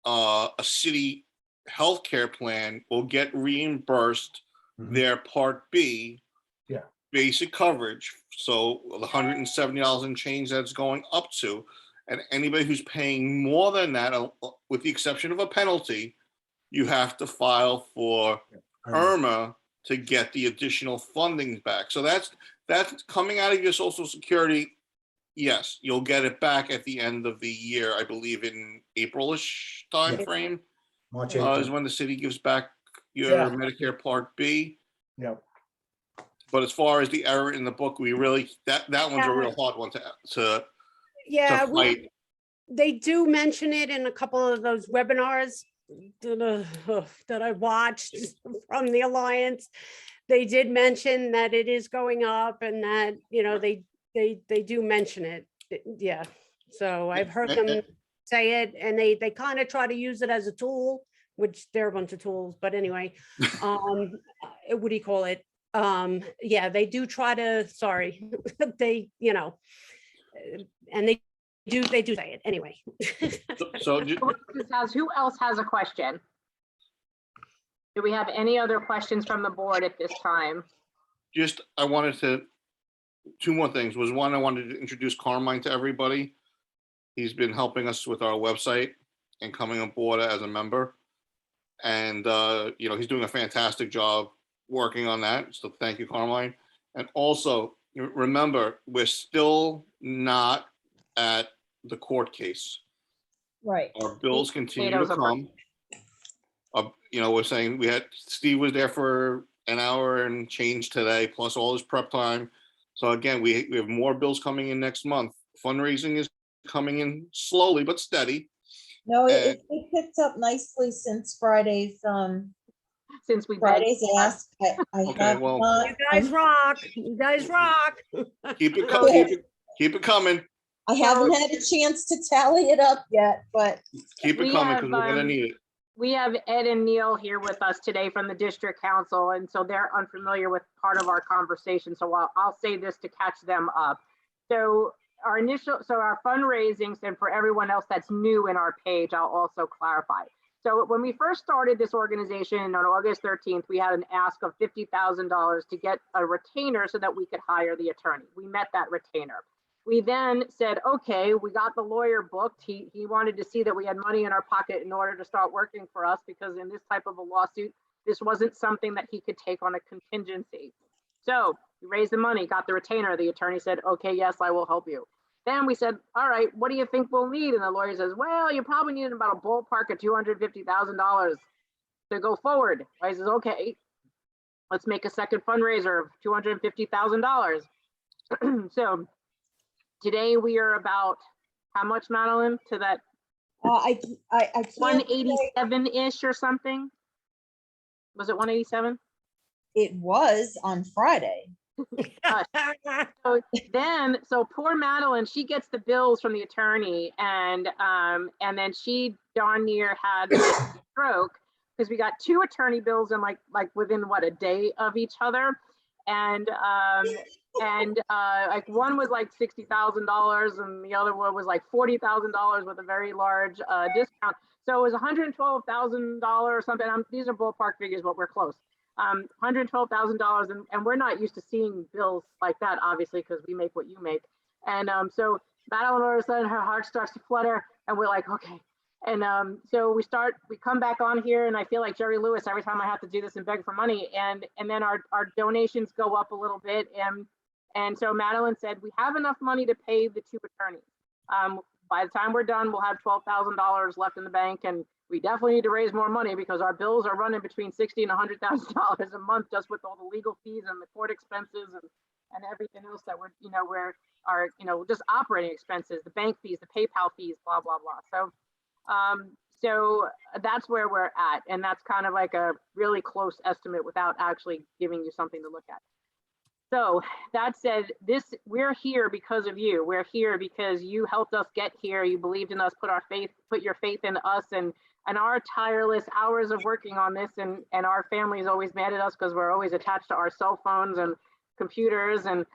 a city healthcare plan will get reimbursed Mhm. their Part B Yeah. basic coverage. So the $170 and change that's going up to, and anybody who's paying more than that, with the exception of a penalty, you have to file for IRMA to get the additional funding back. So that's coming out of your Social Security. Yes, you'll get it back at the end of the year, I believe in April-ish timeframe, March is 18th. when the city gives back your Yeah. Medicare Part B. Yeah. But as far as the error in the book, we really, that one's a real hard one to Yeah, fight. they do mention it in a couple of those webinars that I watched from the Alliance. They did mention that it is going up and that, they do mention it. Yeah. So I've heard them say it, and they kind of try to use it as a tool, which they're a bunch of tools, but anyway, what do you call it? Yeah, they do try to, sorry, they, and they do say it anyway. So Who else has a question? Do we have any other questions from the board at this time? just, I wanted to, two more things. Was one, I wanted to introduce Carmine to everybody. He's been helping us with our website and coming on board as a member. And, he's doing a fantastic job working on that. So thank you, Carmine. And also, remember, we're still not at the court case. Right. Our bills continue to come. We're saying Steve was there for an hour and change today, plus all his prep time. So again, we have more bills coming in next month. Fundraising is coming in slowly but steady. No, it picked up nicely since Friday's, Since we Friday's ask. I Okay, have well- not. You guys rock. You guys rock. Keep it coming. I haven't had a chance to tally it up yet, but Keep it We coming have, because we're gonna need it. We have Ed and Neil here with us today from the district council, and so they're unfamiliar with part of our conversation. So I'll say this to catch them up. So our fundraisings, and for everyone else that's new in our page, I'll also clarify. So when we first started this organization on August 13th, we had an ask of $50,000 to get a retainer so that we could hire the attorney. We met that retainer. We then said, okay, we got the lawyer booked. He wanted to see that we had money in our pocket in order to start working for us, because in this type of a lawsuit, this wasn't something that he could take on a contingency. So we raised the money, got the retainer. The attorney said, okay, yes, I will help you. Then we said, all right, what do you think we'll need? And the lawyer says, well, you probably need about a ballpark of $250,000 to go forward. I says, okay, let's make a second fundraiser of $250,000. So today we are about how much, Madeline, to that I can't say 187-ish or something? Was it 187? it was on Friday. So poor Madeline, she gets the bills from the attorney, and then she darn near had a stroke, because we got two attorney bills in like within a day of each other. And like one was like $60,000 and the other one was like $40,000 with a very large discount. So it was $112,000 or something. These are ballpark figures, but we're close. $112,000, and we're not used to seeing bills like that, obviously, because we make what you make. And so Madeline, all of a sudden, her heart starts to flutter, and we're like, okay. And so we come back on here, and I feel like Jerry Lewis every time I have to do this and beg for money. And then our donations go up a little bit. And so Madeline said, we have enough money to pay the two attorneys. by the time we're done, we'll have $12,000 left in the bank, and we definitely need to raise more money because our bills are running between $60,000 and $100,000 a month just with all the legal fees and the court expenses and everything else that we're just operating expenses, the bank fees, the PayPal fees, blah, blah, blah. So that's where we're at. And that's kind of like a really close estimate without actually giving you something to look at. So that said, we're here because of you. We're here because you helped us get here. You believed in us, put your faith in us, and our tireless hours of working on this. And our family is always mad at us because we're always attached to our cell phones and computers and,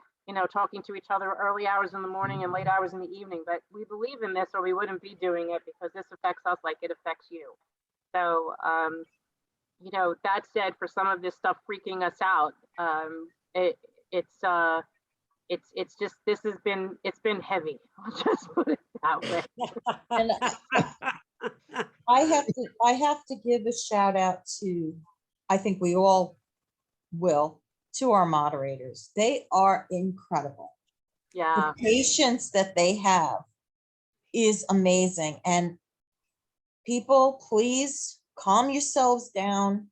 talking to each other early hours in the morning and late hours in the evening. But we believe in this or we wouldn't be doing it because this affects us like it affects you. So, that said, for some of this stuff freaking us out, it's been heavy. I'll just put it that way. And I have to give a shout out to, I think we all will, to our moderators. They are incredible. Yeah. The patience that they have is amazing. And people, please calm yourselves down.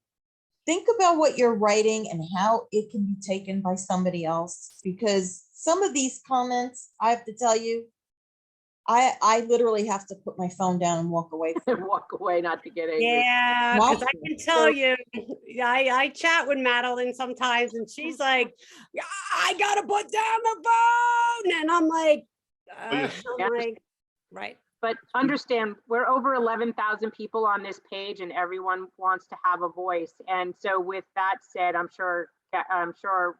Think about what you're writing and how it can be taken by somebody else, because some of these comments, I have to tell you, I literally have to put my phone down and walk away. Walk away, not to get angry. Yeah, because I can tell you, I chat with Madeline sometimes and she's like, "Yeah, I gotta put down the phone." And I'm like, right. But understand, we're over 11,000 people on this page and everyone wants to have a voice. And so with that said, I'm sure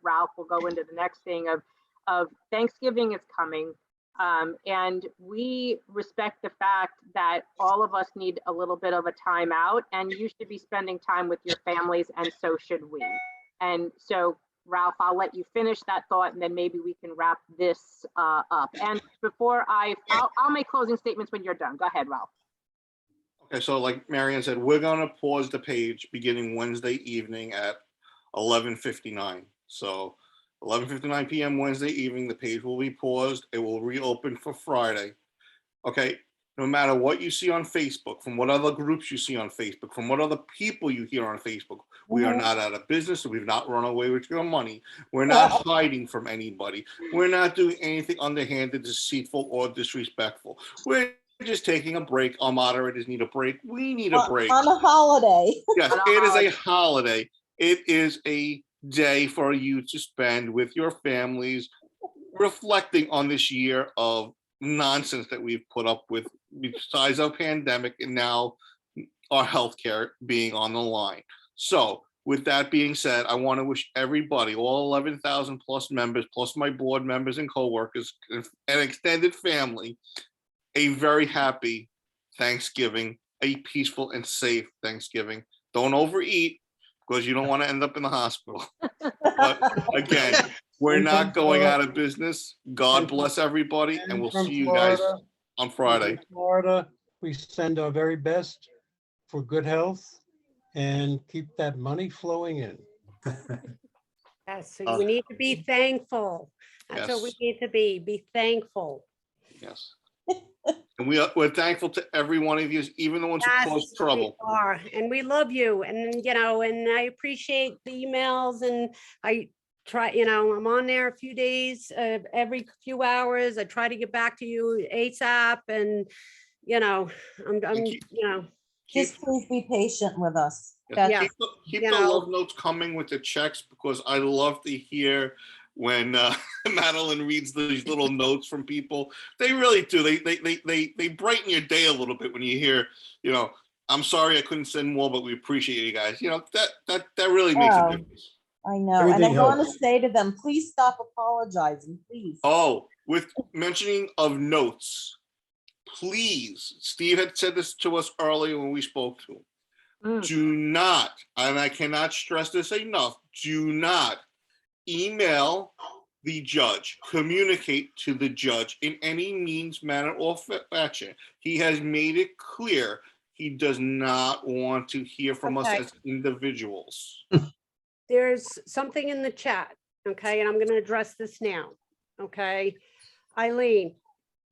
Ralph will go into the next thing of Thanksgiving is coming. And we respect the fact that all of us need a little bit of a time out, and you should be spending time with your families, and so should we. And so, Ralph, I'll let you finish that thought, and then maybe we can wrap this up. And before I'll make closing statements when you're done. Go ahead, Ralph. Okay, so like Marianne said, we're gonna pause the page beginning Wednesday evening at 11:59. So 11:59 p.m. Wednesday evening, the page will be paused. It will reopen for Friday. Okay, no matter what you see on Facebook, from what other groups you see on Facebook, from what other people you hear on Facebook, we are not out of business. We've not run away with your money. We're not hiding from anybody. We're not doing anything underhanded, deceitful, or disrespectful. We're just taking a break. Our moderators need a break. We need a break. On a holiday. Yes, it is a holiday. It is a day for you to spend with your families, reflecting on this year of nonsense that we've put up with, besides our pandemic and now our healthcare being on the line. So with that being said, I want to wish everybody, all 11,000 plus members, plus my board members and coworkers and extended family, a very happy Thanksgiving, a peaceful and safe Thanksgiving. Don't overeat, because you don't want to end up in the hospital. But again, we're not going out of business. God bless everybody, and we'll see you guys on Friday. Florida, we send our very best for good health and keep that money flowing in. Yes, so we need to be thankful. That's what we Yes. need to be thankful. Yes. And we're thankful to every one of you, even the ones who Yes, caused trouble. we are, and we love you, and and I appreciate the emails, and I try, I'm on there a few days, every few hours. I try to get back to you ASAP, and I'm Just please be patient with us. Yes, Yeah. keep the love notes coming with the checks, because I love to hear when Madeline reads these little notes from people. They really do. They brighten your day a little bit when you hear, I'm sorry I couldn't send more, but we appreciate you guys. That really makes a difference. I know. Everything And I want to helps. say to them, please stop apologizing, please. Oh, with mentioning of notes, please, Steve had said this to us earlier when we spoke to him. Do not, and I cannot stress this enough, do not email the judge, communicate to the judge in any means, manner, or fashion. He has made it clear he does not want to hear from us Okay. as individuals. There's something in the chat, okay, and I'm going to address this now, okay? Eileen,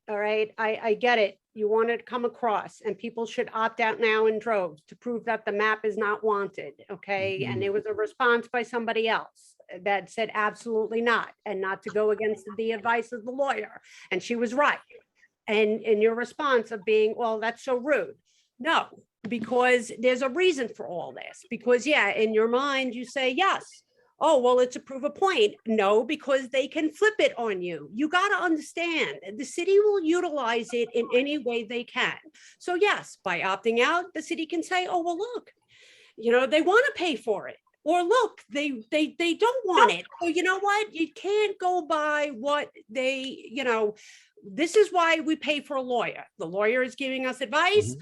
all right, I get it. you want it to come across, and people should opt out now in droves to prove that the map is not wanted, okay? And there was a response by somebody else that said absolutely not, and not to go against the advice of the lawyer, and she was right. And in your response of being, well, that's so rude. No, because there's a reason for all this, because yeah, in your mind, you say, yes. Oh, well, it's a prove a point. No, because they can flip it on you. You got to understand, the city will utilize it in any way they can. So yes, by opting out, the city can say, oh, well, look, you know, they want to pay for it. Or look, they don't want it. So you know what? You can't go by what they, you know, this is why we pay for a lawyer. The lawyer is giving us advice.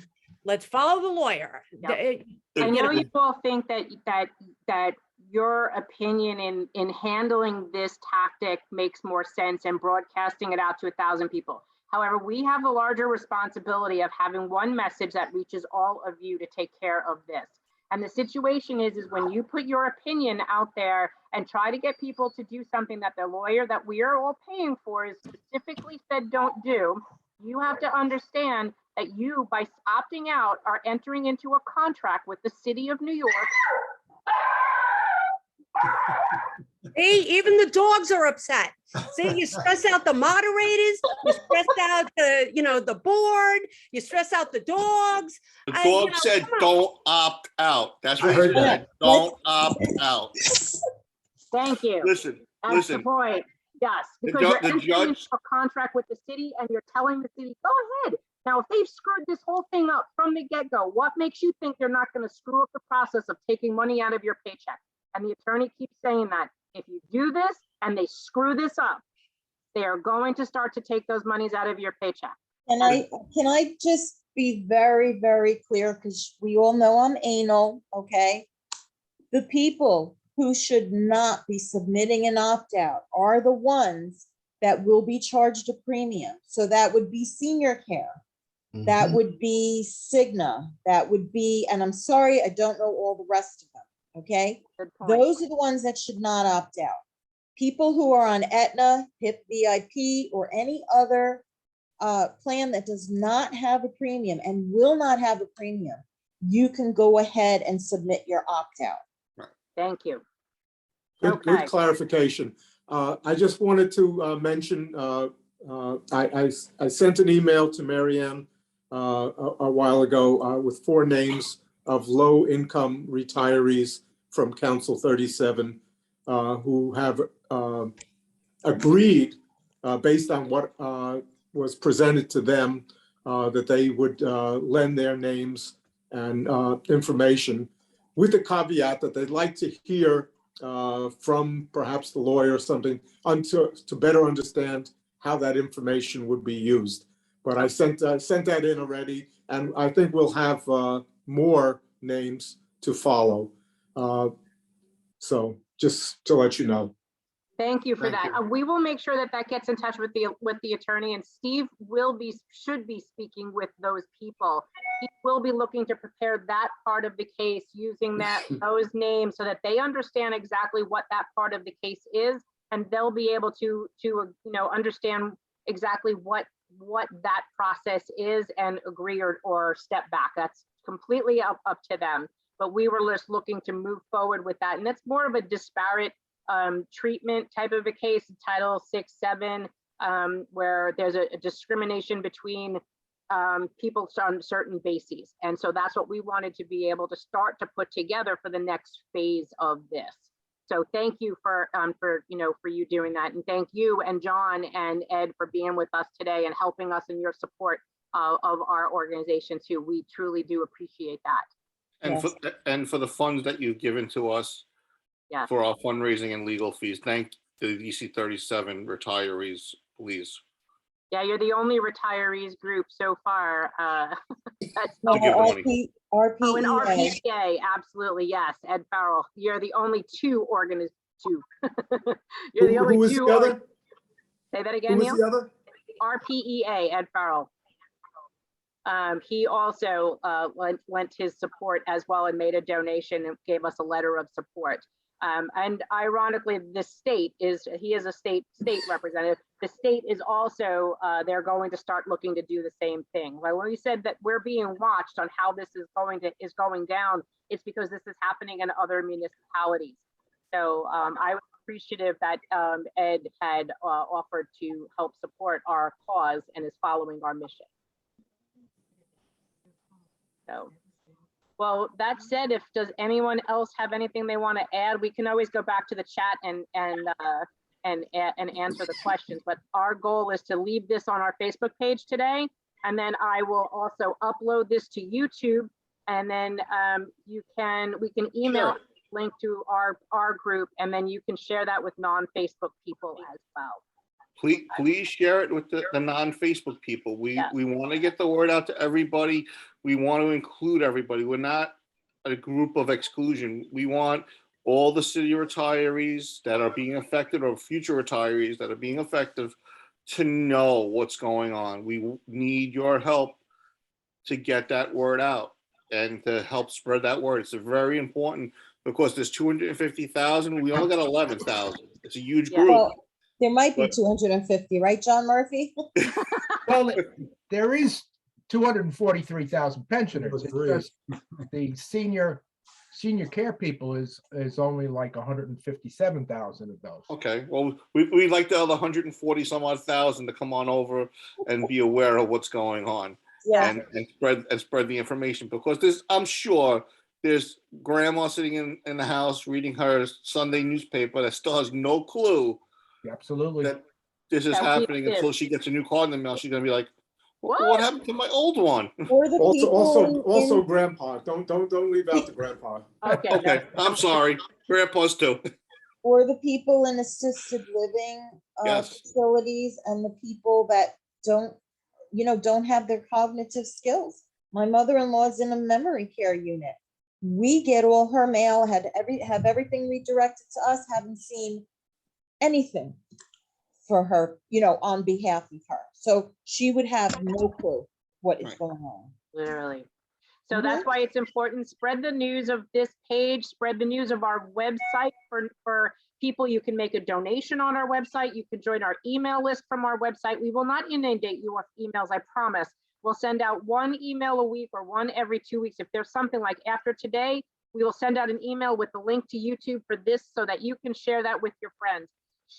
Let's follow the lawyer. Yep. I know you all think that your opinion in handling this tactic makes more sense and broadcasting it out to 1,000 people. However, we have the larger responsibility of having one message that reaches all of you to take care of this. And the situation is when you put your opinion out there and try to get people to do something that the lawyer that we are all paying for is specifically said don't do, you have to understand that you, by opting out, are entering into a contract with the city of New York. Hey, even the dogs are upset. See, you stress out the moderators, you stress out the, you know, the board, you stress out the dogs. The I- dog you know, said, come on. don't opt out. That's what I he heard that. said. Don't opt out. Thank you. Listen, That's the listen. point. Yes, The because ju- you're the entering judge- into a contract with the city and you're telling the city, go ahead. Now, if they've screwed this whole thing up from the get-go, what makes you think they're not going to screw up the process of taking money out of your paycheck? And the attorney keeps saying that if you do this and they screw this up, they are going to start to take those monies out of your paycheck. Can I just be very, very clear? Because we all know I'm anal, okay? The people who should not be submitting an opt-out are the ones that will be charged a premium. So that would be senior care. That would be Cigna. That would be, and I'm sorry, I don't know all the rest of them, okay? Good point. Those are the ones that should not opt out. People who are on Aetna, HIP VIP, or any other plan that does not have a premium and will not have a premium, you can go ahead and submit your opt-out. Thank you. Good Okay. clarification. I just wanted to mention, I sent an email to Marianne a while ago with 4 names of low-income retirees from Council 37 who have agreed, based on what was presented to them, that they would lend their names and information, with the caveat that they'd like to hear from perhaps the lawyer or something to better understand how that information would be used. But I sent that in already, and I think we'll have more names to follow. So just to let you know. Thank you for Thank that. you. We will make sure that gets in touch with the attorney, and Steve should be speaking with those people. He will be looking to prepare that part of the case using those names so that they understand exactly what that part of the case is, and they'll be able to understand exactly what that process is and agree or step back. That's completely up to them. But we were just looking to move forward with that, and that's more of a disparate treatment type of a case, Title 6, 7, where there's a discrimination between people on certain bases. And so that's what we wanted to be able to start to put together for the next phase of this. So thank you for you doing that. And thank you and John and Ed for being with us today and helping us in your support of our organization too. We truly do appreciate that. And for the funds that you've given to us Yes. for our fundraising and legal fees. Thank the DC 37 retirees, please. Yeah, you're the only retirees group so far. That's To give the money. RPEA. Oh, and RPEA, absolutely, yes. Ed Farrell, you're the only two organizations. You're the only Who was two. the other? Say that Who again, was Neil. the other? RPEA, Ed Farrell. He also lent his support as well and made a donation and gave us a letter of support. And ironically, the state is, he is a state representative. The state is also, they're going to start looking to do the same thing. Like when we said that we're being watched on how this is going down, it's because this is happening in other municipalities. So I was appreciative that Ed had offered to help support our cause and is following our mission. So, well, that said, does anyone else have anything they want to add? We can always go back to the chat and answer the questions. But our goal is to leave this on our Facebook page today, and then I will also upload this to YouTube, and then we can email link to our group, and then you can share that with non-Facebook people as well. Please share it with the non-Facebook people. We want to get the word out to everybody. We want to include everybody. We're not a group of exclusion. We want all the city retirees that are being affected or future retirees that are being affected to know what's going on. We need your help to get that word out and to help spread that word. It's very important because there's 250,000. We only got 11,000. It's a huge group. Well, there might be But- 250, right, John Murphy? Well, there is 243,000 pensioners. It's Three. just the senior care people is only like 157,000 of those. Okay, well, we'd like the other 140 some odd thousand to come on over and be aware of what's going on Yeah. and spread the information, because I'm sure there's grandma sitting in the house reading her Sunday newspaper that still has no clue Absolutely. that this is That we happening did. until she gets a new card in the mail. She's gonna be like, What? what happened to my old one? Or the people in- grandpa, don't leave out the grandpa. Okay. Okay, I'm sorry, grandpa's too. or the people in assisted living Yes. facilities, and the people that don't have their cognitive skills. My mother-in-law's in a memory care unit. We get all her mail, have everything redirected to us, haven't seen anything for her, on behalf of her. So she would have no clue what is Right. going on. Literally. So that's why it's important. Spread the news of this page, spread the news of our website for people. You can make a donation on our website. You can join our email list from our website. We will not inundate you with emails, I promise. We'll send out one email a week or one every 2 weeks. If there's something like after today, we will send out an email with the link to YouTube for this so that you can share that with your friends.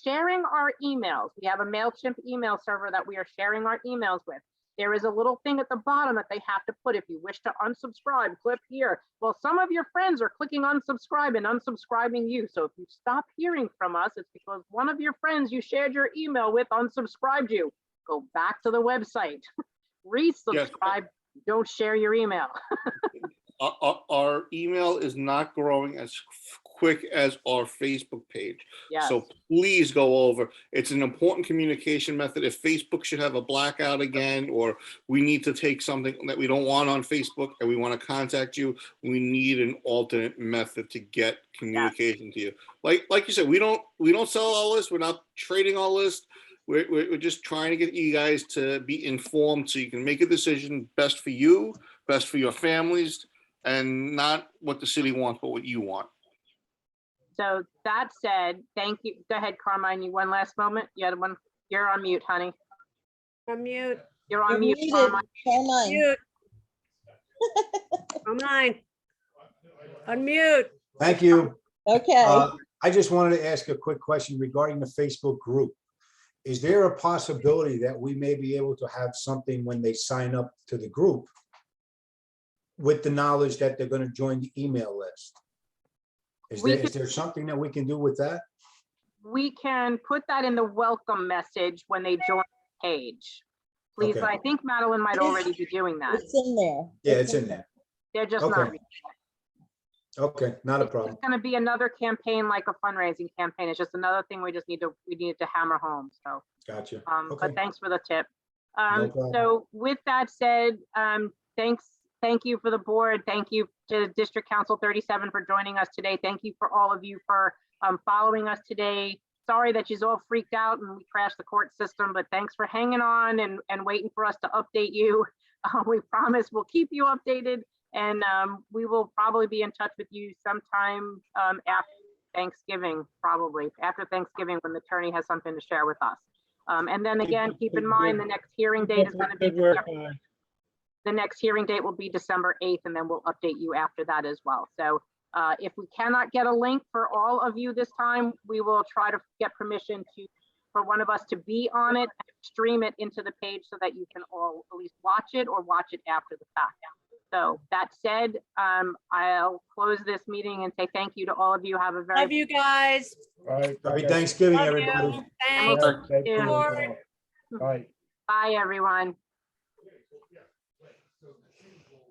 Sharing our emails. We have a MailChimp email server that we are sharing our emails with. There is a little thing at the bottom that they have to put. If you wish to unsubscribe, click here. Well, some of your friends are clicking unsubscribe and unsubscribing you. So if you stop hearing from us, it's because one of your friends you shared your email with unsubscribed you. Go back to the website, resubscribe, don't share your email. Our email is not growing as quick as our Facebook page. Yes. So please go over. It's an important communication method. If Facebook should have a blackout again, or we need to take something that we don't want on Facebook and we want to contact you, we need an alternate method to get communication to you. Like you said, we don't sell our list. We're not trading our list. We're just trying to get you guys to be informed so you can make a decision best for you, best for your families, and not what the city wants, but what you want. So that said, thank you. Go ahead, Carmine. You one last moment. You had one. You're on mute, honey. Unmute, You're You're on mute, muted, Carmine. Carmine. mute. Carmine. Unmute. Thank you. Okay. I just wanted to ask a quick question regarding the Facebook group. Is there a possibility that we may be able to have something when they sign up to the group with the knowledge that they're going to join the email list? Is there something that we can do with that? We can put that in the welcome message when they join the page. Please, Okay. but I think Madeline might already be doing that. It's in there. Yeah, it's in there. They're just not. Okay. Okay, not a problem. It's going to be another campaign, like a fundraising campaign. It's just another thing we need to hammer home. So, Gotcha. but Okay. thanks for the tip. No problem. So with that said, thank you for the board. Thank you to District Council 37 for joining us today. Thank you for all of you for following us today. Sorry that you're all freaked out and we crashed the court system, but thanks for hanging on and waiting for us to update you. We promise we'll keep you updated, and we will probably be in touch with you sometime after Thanksgiving, probably after Thanksgiving, when the attorney has something to share with us. And then again, keep in mind, the next hearing date is going to be Good work, December- Mike. the next hearing date will be December 8th, and then we'll update you after that as well. So if we cannot get a link for all of you this time, we will try to get permission for one of us to be on it and stream it into the page so that you can all at least watch it or watch it after the fact. So that said, I'll close this meeting and say thank you to all of you. Have a very Love you guys. All right. Happy Thanksgiving, Love you. everybody. Thanks. Thank you. Sure. All right. bye, everyone.